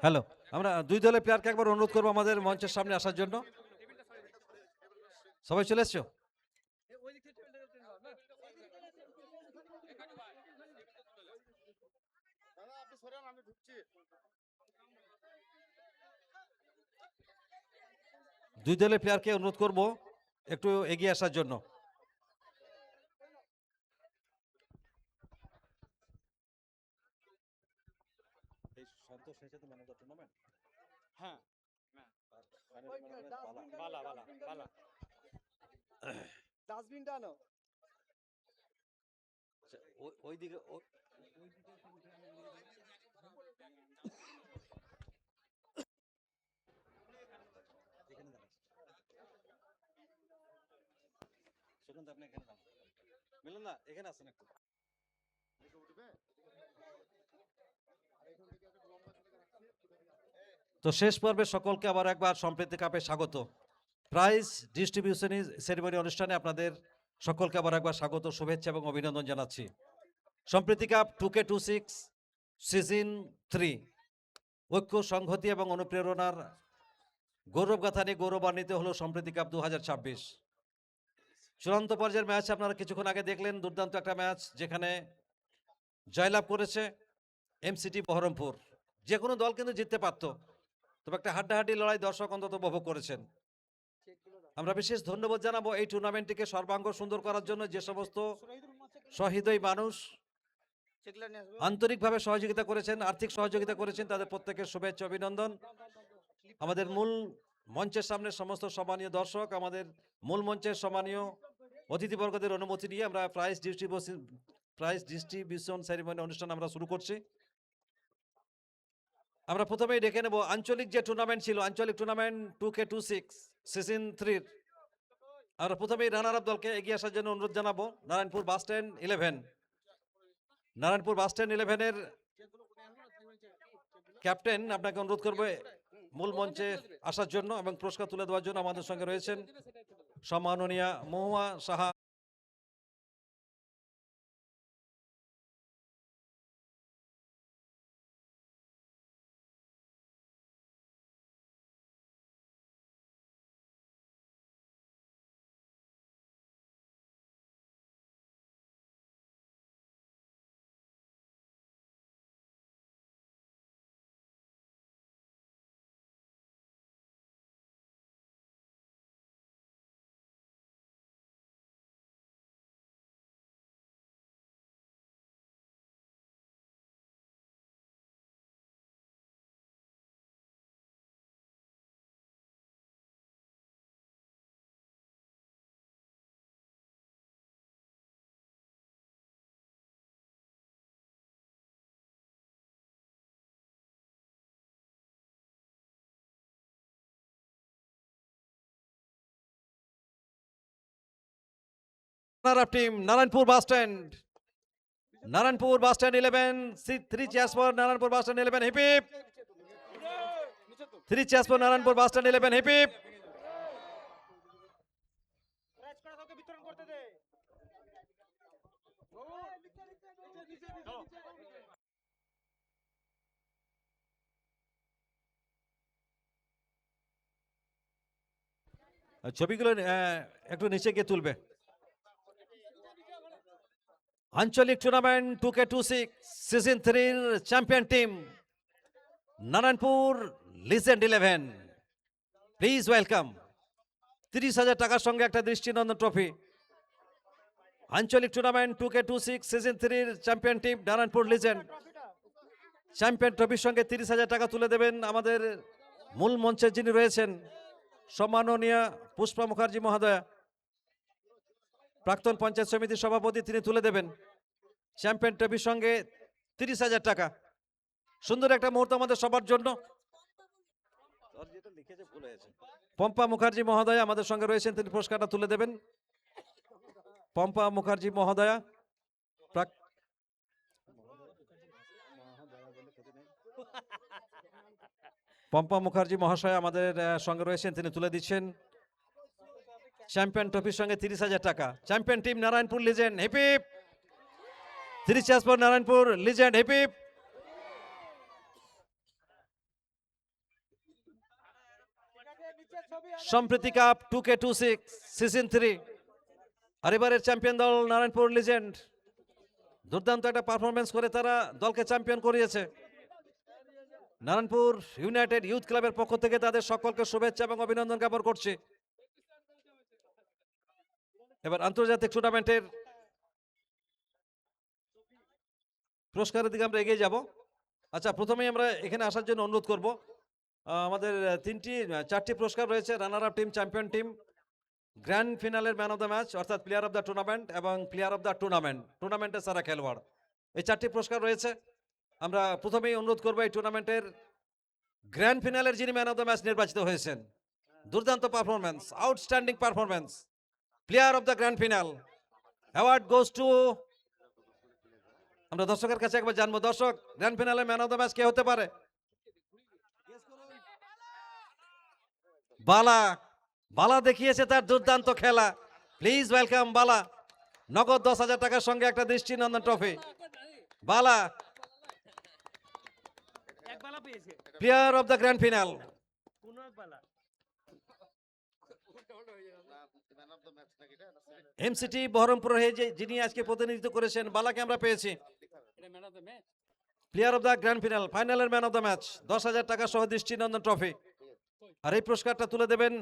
হ্যালো, আমরা দুই দলের প্লেয়ারকে একবার অনুরোধ করবো আমাদের মঞ্চের সামনে আসার জন্য। সবাই চলে এসছো? দুই দলের প্লেয়ারকে অনুরোধ করবো একটু এগিয়ে আসার জন্য। এসেছে তো ম্যান অফ দ্য টুর্নামেন্ট? হ্যাঁ বালা ডাস্টবিনটা আনো। ওই দিকে এখানে দাঁড়ান, সুকান্ত আপনি এখানে দাঁড়ান, মিলন না এখানে আসেন একটু। তো শেষ পর্বে সকলকে আবার একবার সম্প্রীতি কাপে স্বাগত। প্রাইজ ডিস্ট্রিবিউশন সেরিমনি অনুষ্ঠানে আপনাদের সকলকে আবার একবার স্বাগত, শুভেচ্ছা এবং অভিনন্দন জানাচ্ছি। সম্প্রীতি কাপ 2K26 সিজন 3 ঐক্য, সংহতি এবং অনুপ্রেরণার গৌরবগাথা নিয়ে গৌরবান্বিত হলো সম্প্রীতি কাপ 2026। চূড়ান্ত পর্যায়ের ম্যাচ আপনারা কিছুক্ষণ আগে দেখলেন, দুর্দান্ত একটা ম্যাচ যেখানে জয়লাভ করেছে এমসিটি বহরমপুর। যে কোনো দল কিন্তু জিততে পারত, তবে একটা হাড্ডাহাড্ডি লড়াই দর্শক অন্তত উপভোগ করেছেন। আমরা বিশেষ ধন্যবাদ জানাবো এই টুর্নামেন্টটিকে সর্বাঙ্গ সুন্দর করার জন্য যে সমস্ত সহৃদয় মানুষ আন্তরিকভাবে সহযোগিতা করেছেন, আর্থিক সহযোগিতা করেছেন, তাদের প্রত্যেকের শুভেচ্ছা অভিনন্দন। আমাদের মূল মঞ্চের সামনে সমস্ত সম্মানীয় দর্শক, আমাদের মূল মঞ্চের সম্মানীয় অতিথিবর্গদের অনুমতি নিয়ে আমরা প্রাইজ ডিস্ট্রিবিউশন সেরিমনি অনুষ্ঠান আমরা শুরু করছি। আমরা প্রথমেই ডেকে নেব আঞ্চলিক যে টুর্নামেন্ট ছিল, আঞ্চলিক টুর্নামেন্ট 2K26 সিজন 3। আমরা প্রথমেই রানার আপ দলকে এগিয়ে আসার জন্য অনুরোধ জানাবো। Narayanpur bus stand 11, Narayanpur bus stand 11-এর ক্যাপ্টেন, আপনাকে অনুরোধ করবো মূল মঞ্চে আসার জন্য এবং পুরস্কার তুলে দেওয়ার জন্য। আমাদের সঙ্গে রয়েছেন সম্মাননীয়া Mahua Saha. Team Narayanpur bus stand, Narayanpur bus stand 11, 3 cheers for Narayanpur bus stand 11, hip hip. 3 cheers for Narayanpur bus stand 11, hip hip. ছবিগুলো একটু নিচে গিয়ে তুলবে। আঞ্চলিক tournament 2K26 season 3 champion team Narayanpur legend 11, please welcome. 30,000 টাকার সঙ্গে একটা দৃষ্টিনন্দন ট্রফি। আঞ্চলিক tournament 2K26 season 3 champion team Narayanpur legend champion ট্রফির সঙ্গে 30,000 টাকা তুলে দেবেন আমাদের মূল মঞ্চে যিনি রয়েছেন সম্মাননীয়া পুষ্পা মুখার্জি মহোদয়া, প্রাক্তন পঞ্চায়েত সমিতির সভাপতি, তিনি তুলে দেবেন চ্যাম্পিয়ন ট্রফির সঙ্গে 30,000 টাকা। সুন্দর একটা মুহূর্ত আমাদের সবার জন্য। পম্পা মুখার্জি মহোদয়া আমাদের সঙ্গে রয়েছেন, তিনি পুরস্কারটা তুলে দেবেন। পম্পা মুখার্জি মহোদয়া, পম্পা মুখার্জি মহাশয় আমাদের সঙ্গে রয়েছেন, তিনি তুলে দিচ্ছেন চ্যাম্পিয়ন ট্রফির সঙ্গে 30,000 টাকা। Champion team Narayanpur legend, heap hip. 3 cheers for Narayanpur legend, hip hip. সম্প্রীতি কাপ 2K26 সিজন 3, আর এবারের চ্যাম্পিয়ন দল নারায়ণপুর লিজেন্ড। দুর্দান্ত একটা পারফরমেন্স করে তারা দলকে চ্যাম্পিয়ন করিয়েছে। নারায়ণপুর ইউনাইটেড ইউথ ক্লাবের পক্ষ থেকে তাদের সকলকে শুভেচ্ছা এবং অভিনন্দন জ্ঞাপন করছি। এবার আন্তর্জাতিক টুর্নামেন্টের পুরস্কারের দিকে আমরা এগিয়ে যাব। আচ্ছা, প্রথমেই আমরা এখানে আসার জন্য অনুরোধ করব। আমাদের চারটি পুরস্কার রয়েছে: runner up team, champion team, grand ফিনালের ম্যান অফ দ্য ম্যাচ অর্থাৎ প্লেয়ার অফ দ্য টুর্নামেন্ট এবং প্লেয়ার অফ দ্য টুর্নামেন্ট, টুর্নামেন্টের সেরা খেলোয়াড়। এই চারটি পুরস্কার রয়েছে। আমরা প্রথমেই অনুরোধ করবো এই টুর্নামেন্টের গ্র্যান্ড ফিনালের যিনি ম্যান অফ দ্য ম্যাচ নির্বাচিত হয়েছেন, দুর্দান্ত performance, outstanding performance, player of the grand final, award goes to. আমরা দর্শকের কাছে একবার জানবো, দর্শক, grand finale man of the match কে হতে পারে? বালা। বালা দেখিয়েছে তার দুর্দান্ত খেলা। প্লিজ ওয়েলকাম বালা। নগদ 10,000 টাকার সঙ্গে একটা দৃষ্টিনন্দন trophy. Bala, player of the grand final. MCT Baharampur হয়ে যিনি আজকে প্রতিনিধিত্ব করেছেন, বালাকে আমরা পেয়েছি। Player of the grand final, ফাইনালের ম্যান অফ দ্য ম্যাচ, 10,000 টাকা সহ দৃষ্টিনন্দন ট্রফি। আর এই পুরস্কারটা তুলে দেবেন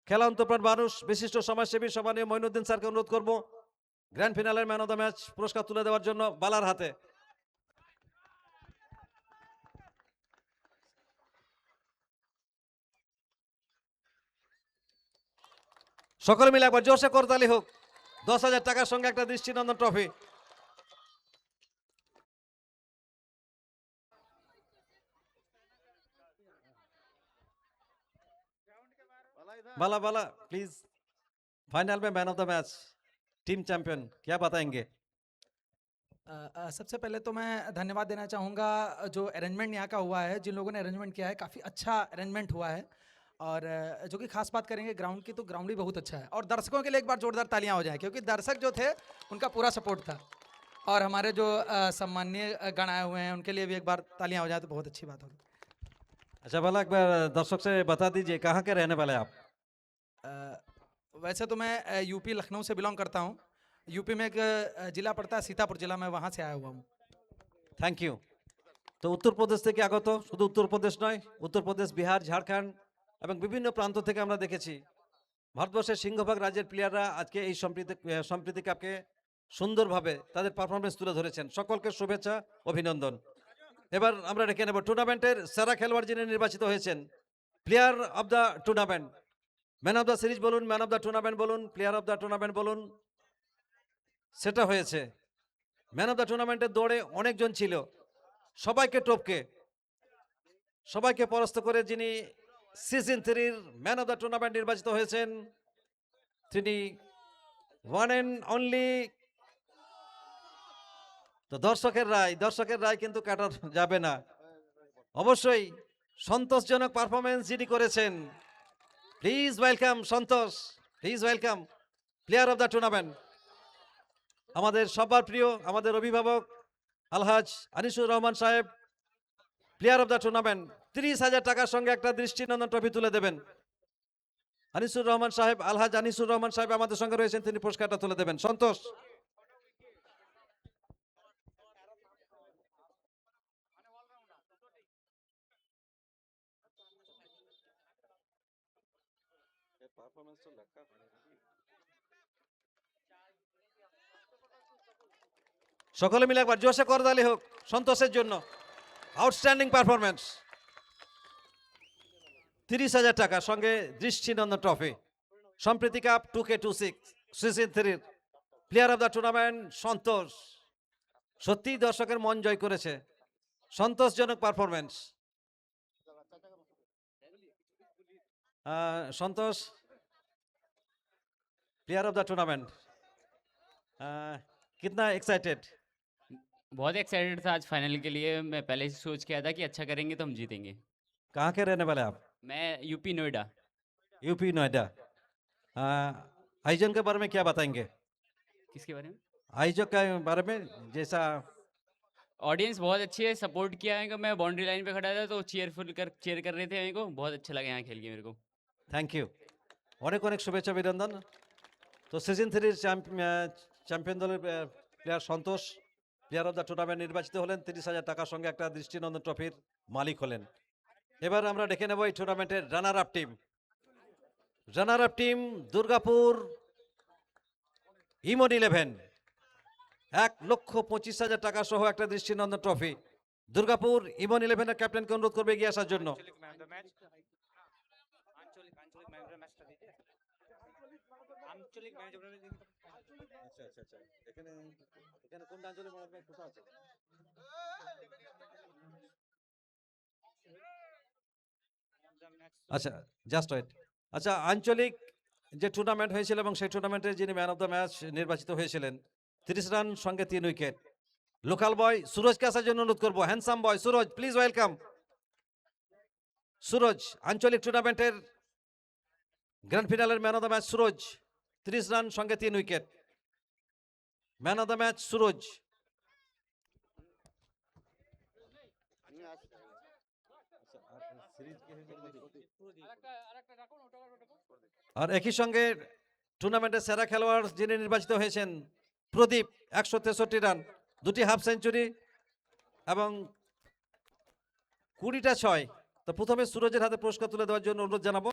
খেলা অন্তপ্রাণ মানুষ, বিশিষ্ট সমাজসেবী সম্মানীয় মঈনুদ্দিন স্যারকে অনুরোধ করব গ্র্যান্ড ফিনালের ম্যান অফ দ্য ম্যাচ পুরস্কার তুলে দেওয়ার জন্য বালার হাতে। সকলে মিলে একবার জোরসে করতালি হোক। 10,000 টাকার সঙ্গে একটা দৃষ্টিনন্দন trophy. Bala Bala please, final में man of the match, team champion, क्या बताएंगे? सबसे पहले तो मैं धन्यवाद देना चाहूँगा जो अरेंजमेंट यहाँ का हुआ है, जिन लोगों ने अरेंजमेंट किया है, काफ़ी अच्छा अरेंजमेंट हुआ है। और जो कि खास बात करेंगे ग्राउंड की, तो ग्राउंड भी बहुत अच्छा है। और दर्शकों के लिए एक बार जोरदार तालियां हो जाए, क्योंकि दर्शक जो थे उनका पूरा सपोर्ट था। और हमारे जो सम्माननीय गण आए हुए हैं उनके लिए भी एक बार तालियां हो जाए तो बहुत अच्छी बात होगी। अच्छा बाला, एक बार दर्शक से बता दीजिए कहाँ के रहने वाले आप? वैसे तो मैं यूपी लखनऊ से बिलोंग करता हूँ। यूपी में एक जिला पड़ता है सीतापुर जिला, में वहाँ से आया हुआ हूँ। Thank you. তো উত্তরপ্রদেশ থেকে আগত, শুধু উত্তরপ্রদেশ নয়, উত্তরপ্রদেশ, বিহার, ঝাড়খণ্ড এবং বিভিন্ন প্রান্ত থেকে আমরা দেখেছি ভারতবর্ষের সিংহভাগ রাজ্যের প্লেয়াররা আজকে এই সম্প্রীতি কাপকে সুন্দরভাবে তাদের পারফরমেন্স তুলে ধরেছেন। সকলকে শুভেচ্ছা, অভিনন্দন। এবার আমরা ডেকে নেব টুর্নামেন্টের সেরা খেলোয়াড় যিনি নির্বাচিত হয়েছেন, player of the tournament, man of the series বলুন, ম্যান অফ দ্য টুর্নামেন্ট বলুন, প্লেয়ার অফ দ্য টুর্নামেন্ট বলুন, সেটা হয়েছে। ম্যান অফ দ্য টুর্নামেন্টের দৌড়ে অনেকজন ছিল, সবাইকে টপকে, সবাইকে পরাস্ত করে যিনি সিজন 3-র ম্যান অফ দ্য টুর্নামেন্ট নির্বাচিত হয়েছেন, তিনি ওয়ান অ্যান্ড অনলি। তো দর্শকের রায় কিন্তু কাটা যাবে না। অবশ্যই সন্তোষজনক পারফরমেন্স যিনি করেছেন, please welcome Santosh, please welcome player of the tournament, আমাদের সবার প্রিয়, আমাদের অভিভাবক আলহাজ আনিসুর রহমান সাহেব, প্লেয়ার অফ দ্য টুর্নামেন্ট। 30,000 টাকার সঙ্গে একটা দৃষ্টিনন্দন ট্রফি তুলে দেবেন। আনিসুর রহমান সাহেব, আলহাজ আনিসুর রহমান সাহেব আমাদের সঙ্গে রয়েছেন, তিনি পুরস্কারটা তুলে দেবেন। সন্তোষ। সকলে মিলে একবার জোশে করতালি হোক সন্তোষের জন্য, আউটস্ট্যান্ডিং পারফরমেন্স। 30,000 টাকা সঙ্গে দৃষ্টিনন্দন trophy, Sampriti cup 2K26 season 3-র player of the tournament Santosh. সত্যিই দর্শকের মন জয় করেছে, সন্তোষজনক performance. Santosh, player of the tournament, कितना एक्साइटेड? बहुत एक्साइटेड था आज फाइनल के लिए। मैं पहले से सोच के आया था कि अच्छा करेंगे तो हम जीतेंगे। कहाँ के रहने वाले आप? मैं यूपी नोएडा। यूपी नोएडा। आयोजन के बारे में क्या बताएंगे? किसके बारे में? आयोजक के बारे में, जैसा ऑडियंस बहुत अच्छी है, सपोर्ट किया है। मैं बाउंड्री लाइन पे खड़ा था तो चीयर कर रहे थे मेरे को, बहुत अच्छा लगा यहाँ खेल के मेरे को। थैंक यू, অনেক অনেক শুভেচ্ছা, অভিনন্দন। তো সিজন 3-র চ্যাম্পিয়ন দলের player Santosh player of the tournament নির্বাচিত হলেন, 30,000 টাকার সঙ্গে একটা দৃষ্টিনন্দন ট্রফির মালিক হলেন। এবার আমরা ডেকে নেব এই টুর্নামেন্টের runner up team. Runner up team Durgapur Emon 11, 1,25,000 টাকা সহ একটা দৃষ্টিনন্দন ট্রফি। দুর্গাপুর ইমন 11-এর ক্যাপ্টেনকে অনুরোধ করবে এগিয়ে আসার জন্য। আচ্ছা, জাস্ট ওয়েট। আচ্ছা, আঞ্চলিক যে টুর্নামেন্ট হয়েছিল এবং সেই টুর্নামেন্টে যিনি ম্যান অফ দ্য ম্যাচ নির্বাচিত হয়েছিলেন, 30 রান সঙ্গে 3 উইকেট, লোকাল বয় সুরজকে আসার জন্য অনুরোধ করবো। Handsome boy Suraj, please welcome. Suraj, আঞ্চলিক টুর্নামেন্টের গ্র্যান্ড ফিনালের man of the match Suraj, 30 run সঙ্গে 3 wicket, man of the match Suraj. আর একই সঙ্গে টুর্নামেন্টের সেরা খেলোয়াড় যিনি নির্বাচিত হয়েছেন প্রদীপ, 163 রান, 2টি হাফ সেঞ্চুরি এবং 20টা 6। তো প্রথমে সুরজের হাতে পুরস্কার তুলে দেওয়ার জন্য অনুরোধ জানাবো।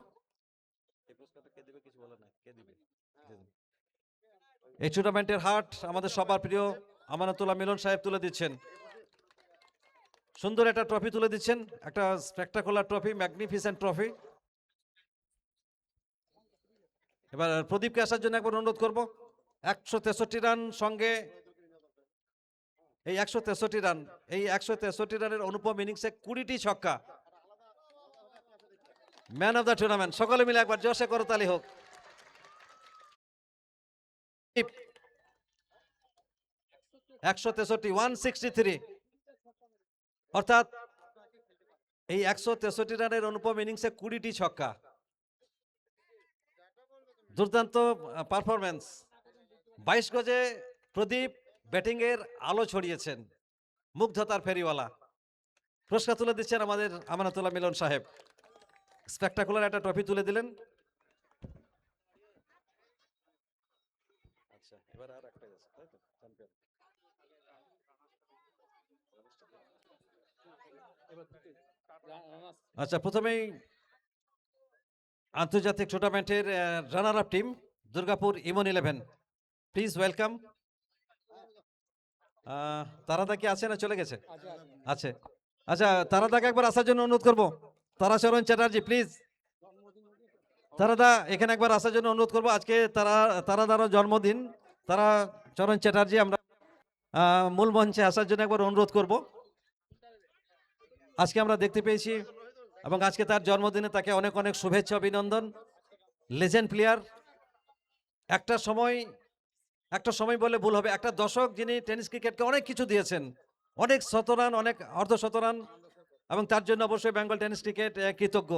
এই টুর্নামেন্টের হার্ট আমাদের সবার প্রিয় আমানতুল্লাহ মিলন সাহেব তুলে দিচ্ছেন। সুন্দর একটা ট্রফি তুলে দিচ্ছেন, একটা স্পেকটাকুলার ট্রফি, ম্যাগনিফিসেন্ট ট্রফি। এবার প্রদীপকে আসার জন্য একবার অনুরোধ করব। 163 রান সঙ্গে এই 163 রানের অনুপম ইনিংসে 20টি ছক্কা, ম্যান অফ দ্য টুর্নামেন্ট। সকলে মিলে একবার জোরসে করতালি হোক। 163 অর্থাৎ এই 163 রানের অনুপম ইনিংসে 20টি ছক্কা, দুর্দান্ত পারফরমেন্স। 22 গজে প্রদীপ ব্যাটিং এর আলো ছড়িয়েছেন, মুগ্ধতার ফেরিওয়ালা। পুরস্কার তুলে দিচ্ছেন আমাদের আমানতুল্লাহ মিলন সাহেব, স্পেকটাকুলার একটা ট্রফি তুলে দিলেন। আচ্ছা, প্রথমেই আন্তর্জাতিক টুর্নামেন্টের runner up team Durgapur Emon 11, please welcome. তারাদা কি আছে না চলে গেছে? আছে। আচ্ছা, তারাদাকে একবার আসার জন্য অনুরোধ করবো। তারাচরণ চ্যাটার্জি, প্লিজ। তারাদা এখানে একবার আসার জন্য অনুরোধ করবো। আজকে তারাদারও জন্মদিন। তারাচরণ চ্যাটার্জি আমরা মূল মঞ্চে আসার জন্য একবার অনুরোধ করব। আজকে আমরা দেখতে পেয়েছি এবং আজকে তার জন্মদিনে তাকে অনেক অনেক শুভেচ্ছা, অভিনন্দন। লেজেন্ড প্লেয়ার, একটা সময় বলে ভুল হবে, একটা দশক যিনি টেনিস ক্রিকেটকে অনেক কিছু দিয়েছেন, অনেক শতরান, অনেক অর্ধশতরান, এবং তার জন্য অবশ্যই বেঙ্গল টেনিস ক্রিকেট কৃতজ্ঞ।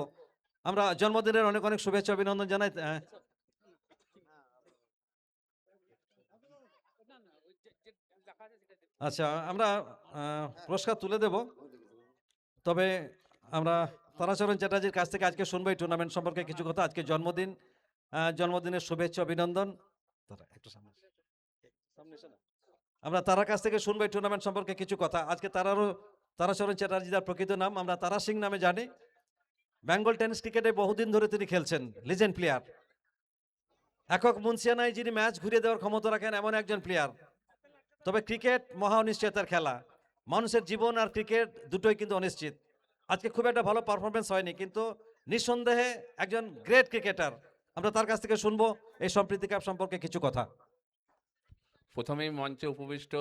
আমরা জন্মদিনের অনেক অনেক শুভেচ্ছা, অভিনন্দন জানাই। আচ্ছা, আমরা পুরস্কার তুলে দেব, তবে আমরা তারাচরণ চ্যাটার্জির কাছ থেকে আজকে শুনবো এই টুর্নামেন্ট সম্পর্কে কিছু কথা। আজকে জন্মদিনের শুভেচ্ছা, অভিনন্দন। আমরা তারার কাছ থেকে শুনবো এই টুর্নামেন্ট সম্পর্কে কিছু কথা। আজকে তারাচরণ চ্যাটার্জি তার প্রকৃত নাম আমরা তারা সিং নামে জানি। বেঙ্গল টেনিস ক্রিকেটে বহুদিন ধরে তিনি খেলছেন, লিজেন্ড প্লেয়ার। একক মুন্সিয়ানায় যিনি ম্যাচ ঘুরিয়ে দেওয়ার ক্ষমতা রাখেন এমন একজন প্লেয়ার। তবে ক্রিকেট মহা অনিশ্চয়তার খেলা, মানুষের জীবন আর ক্রিকেট দুটোই কিন্তু অনিশ্চিত। আজকে খুব একটা ভালো পারফরমেন্স হয়নি, কিন্তু নিঃসন্দেহে একজন গ্রেট ক্রিকেটার। আমরা তার কাছ থেকে শুনবো এই সম্প্রীতি কাপ সম্পর্কে কিছু কথা। প্রথমেই মঞ্চে উপবিষ্ট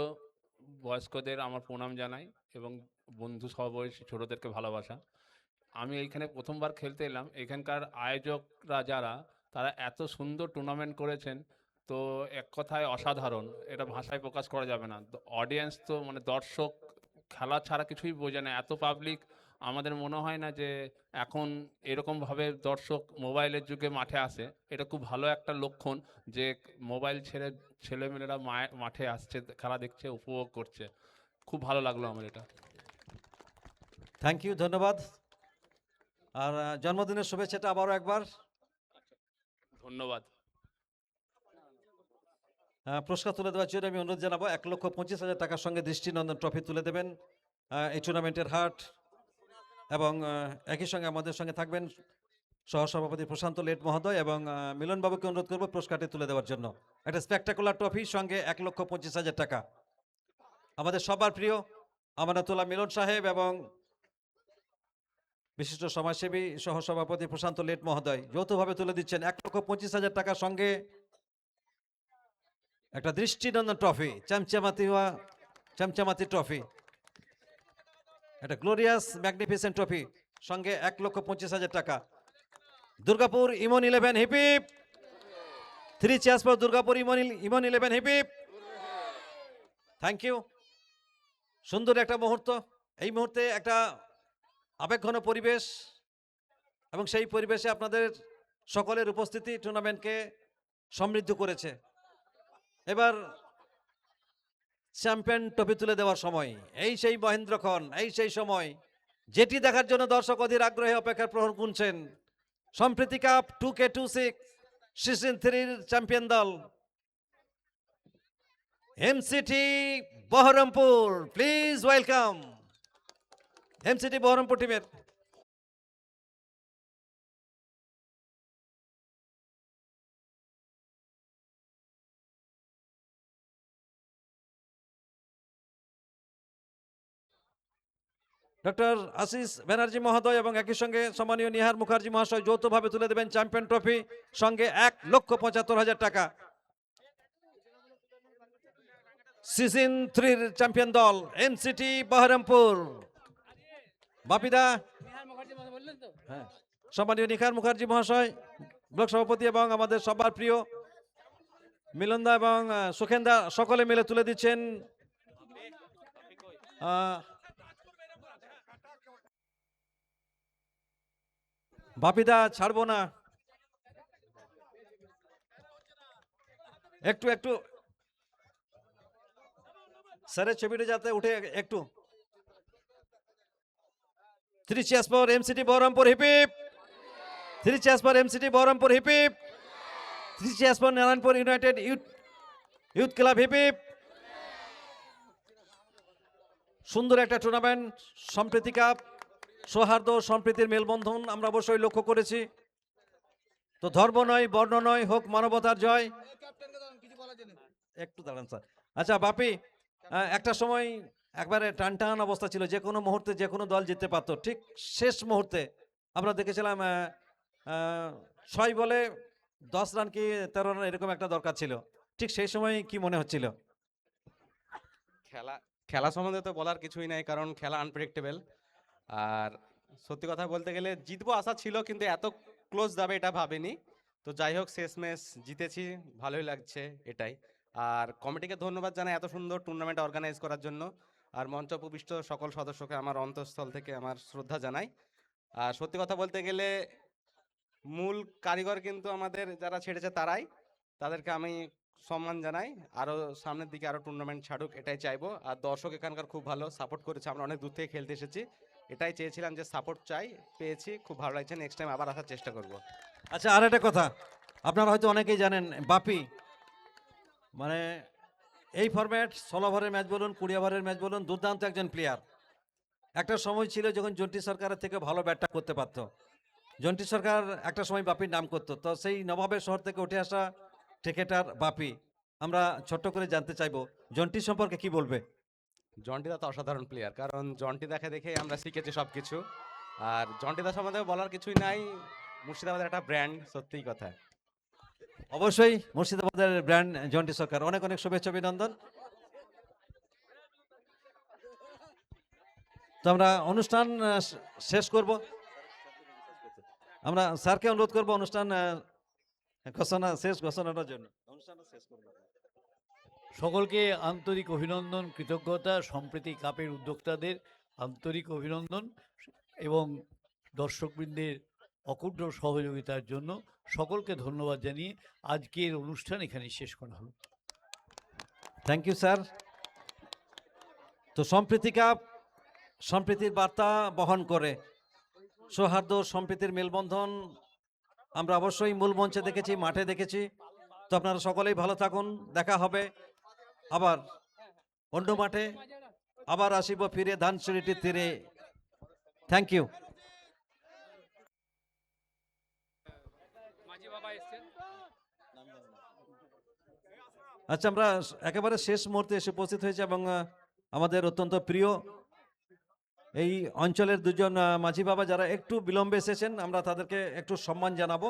বয়স্কদের আমার প্রণাম জানাই এবং বন্ধু সহবয়সী ছোটদেরকে ভালোবাসা। আমি এইখানে প্রথমবার খেলতে এলাম। এখানকার আয়োজকরা যারা, তারা এত সুন্দর টুর্নামেন্ট করেছেন, তো এক কথায় অসাধারণ, এটা ভাষায় প্রকাশ করা যাবে না। অডিয়েন্স তো মানে দর্শক খেলা ছাড়া কিছুই বোঝে না, এত পাবলিক। আমাদের মনে হয় না যে এখন এরকমভাবে দর্শক মোবাইলের যুগে মাঠে আসে। এটা খুব ভালো একটা লক্ষণ যে মোবাইল ছেড়ে ছেলেমেয়েরা মাঠে আসছে, খেলা দেখছে, উপভোগ করছে। খুব ভালো লাগলো আমার এটা। থ্যাংক ইউ, ধন্যবাদ। আর জন্মদিনের শুভেচ্ছাটা আবারও একবার। ধন্যবাদ। পুরস্কার তুলে দেওয়ার জন্য আমি অনুরোধ জানাবো। 1,25,000 টাকার সঙ্গে দৃষ্টিনন্দন ট্রফি তুলে দেবেন এই টুর্নামেন্টের হার্ট, এবং একই সঙ্গে আমাদের সঙ্গে থাকবেন সহসভাপতি প্রশান্ত লেট মহোদয়, এবং মিলন বাবুকে অনুরোধ করবো পুরস্কারটি তুলে দেওয়ার জন্য। একটা স্পেকটাকুলার ট্রফির সঙ্গে 1,25,000 টাকা। আমাদের সবার প্রিয় আমানাতুল্লাহ মিলন সাহেব এবং বিশিষ্ট সমাজসেবী সহসভাপতি প্রশান্ত লেট মহোদয় যৌথভাবে তুলে দিচ্ছেন 1,25,000 টাকার সঙ্গে একটা দৃষ্টিনন্দন ট্রফি, চামচামাতি ট্রফি, একটা গ্লোরিয়াস ম্যাগনিফিসেন্ট ট্রফি সঙ্গে 1,25,000 টাকা। Durgapur Emon 11 hip hip, 3 cheers for Durgapur Emon 11 hip hip. Thank you. সুন্দর একটা মুহূর্ত, এই মুহূর্তে একটা আবেগঘন পরিবেশ এবং সেই পরিবেশে আপনাদের সকলের উপস্থিতি টুর্নামেন্টকে সমৃদ্ধ করেছে। এবার চ্যাম্পিয়ন ট্রফি তুলে দেওয়ার সময়, এই সেই মহেন্দ্রক্ষণ, এই সেই সময় যেটি দেখার জন্য দর্শক অধীর আগ্রহে অপেক্ষার প্রহর গুনছেন। সম্প্রীতি কাপ 2K26 সিজন 3 চ্যাম্পিয়ন দল MCT Baharampur. Please welcome MCT Baharampur টিমের। ডক্টর আশিস ব্যানার্জি মহোদয় এবং একই সঙ্গে সম্মানীয় নিহার মুখার্জি মহাশয় যৌথভাবে তুলে দেবেন চ্যাম্পিয়ন ট্রফি সঙ্গে 1,75,000 টাকা। সিজন 3 চ্যাম্পিয়ন দল এমসিটি বহরমপুর। বাপিদা, হ্যাঁ, সম্মানীয় নিহার মুখার্জি মহাশয় ব্লক সভাপতি এবং আমাদের সবার প্রিয় মিলনদা এবং সুখেন্দা সকলে মিলে তুলে দিচ্ছেন বাপিদা, ছাড়বো না, একটু একটু স্যারের ছবিটা যাতে উঠে একটু। 3 cheers for MCT Baharampur hip hip, 3 cheers for MCT Baharampur hip hip, 3 cheers for Narayanpur United youth club hip hip. সুন্দর একটা টুর্নামেন্ট, সম্প্রীতি কাপ, সৌহার্দ্য সম্প্রীতির মেলবন্ধন আমরা অবশ্যই লক্ষ্য করেছি। তো ধর্ম নয়, বর্ণ নয়, হোক মানবতার জয়। একটু দাঁড়ান স্যার। আচ্ছা বাপি, একটা সময় একবারে টান টান অবস্থা ছিল, যে কোনো মুহূর্তে যে কোনো দল জিততে পারতো। ঠিক শেষ মুহূর্তে আমরা দেখেছিলাম 6 বলে 10 রান কি 13 রান এরকম একটা দরকার ছিল। ঠিক সেই সময় কি মনে হচ্ছিল? খেলা সম্বন্ধে তো বলার কিছুই নাই, কারণ খেলা আনপ্রেডিক্টেবল। আর সত্যি কথা বলতে গেলে জিতবো আশা ছিল, কিন্তু এত ক্লোজ যাবে এটা ভাবিনি। তো যাই হোক, শেষ ম্যাচ জিতেছি, ভালোই লাগছে এটাই। আর কমিটিকে ধন্যবাদ জানাই এত সুন্দর টুর্নামেন্ট অর্গানাইজ করার জন্য। আর মঞ্চ উপবিষ্ট সকল সদস্যকে আমার অন্তঃস্থল থেকে আমার শ্রদ্ধা জানাই। আর সত্যি কথা বলতে গেলে মূল কারিগর কিন্তু আমাদের যারা ছেড়েছে তারাই, তাদেরকে আমি সম্মান জানাই। আরও সামনের দিকে আরও টুর্নামেন্ট ছাড়ুক এটাই চাইবো। আর দর্শক এখানকার খুব ভালো সাপোর্ট করেছে, আমরা অনেক দূর থেকে খেলতে এসেছি, এটাই চেয়েছিলাম যে সাপোর্ট চাই, পেয়েছি, খুব ভালো লাগছে। নেক্সট টাইম আবার আসার চেষ্টা করব। আচ্ছা, আর একটা কথা আপনারা হয়তো অনেকেই জানেন, বাপি মানে এই ফরম্যাট 16 ওভারের ম্যাচ বলুন, 20 ওভারের ম্যাচ বলুন, দুর্দান্ত একজন প্লেয়ার। একটা সময় ছিল যখন জন্টি সরকারের থেকে ভালো ব্যাটটা করতে পারতো। জন্টি সরকার একটা সময় বাপির নাম করতো। তো সেই নবাবের শহর থেকে উঠে আসা ক্রিকেটার বাপি, আমরা ছোট্ট করে জানতে চাইবো জন্টি সম্পর্কে কি বলবে? জন্টিদা তো অসাধারণ প্লেয়ার, কারণ জন্টি দেখে দেখেই আমরা শিখেছি সব কিছু। আর জন্টিদা সম্বন্ধে বলার কিছুই নাই, মুর্শিদাবাদের একটা ব্র্যান্ড, সত্যিই কথা। অবশ্যই মুর্শিদাবাদের ব্র্যান্ড জন্টি সরকার। অনেক অনেক শুভেচ্ছা, অভিনন্দন। তো আমরা অনুষ্ঠান শেষ করব। আমরা স্যারকে অনুরোধ করব অনুষ্ঠান ঘোষণার জন্য। সকলকে আন্তরিক অভিনন্দন, কৃতজ্ঞতা। সম্প্রীতি কাপের উদ্যোক্তাদের আন্তরিক অভিনন্দন এবং দর্শকবৃন্দের অকুণ্ঠ সহযোগিতার জন্য সকলকে ধন্যবাদ জানিয়ে আজকের অনুষ্ঠান এখানে শেষ করা হলো। Thank you sir. তো সম্প্রীতি কাপ সম্প্রীতির বার্তা বহন করে, সৌহার্দ্য সম্প্রীতির মেলবন্ধন আমরা অবশ্যই মূল মঞ্চে দেখেছি, মাঠে দেখেছি। তো আপনারা সকলেই ভালো থাকুন, দেখা হবে আবার অন্য মাঠে, আবার আসিব ফিরে ধানসিঁড়িটির তীরে। Thank you. আচ্ছা, আমরা একেবারে শেষ মুহূর্তে এসে উপস্থিত হয়েছি এবং আমাদের অত্যন্ত প্রিয় এই অঞ্চলের দুজন মাঝি বাবা যারা একটু বিলম্বে এসেছেন, আমরা তাদেরকে একটু সম্মান জানাবো।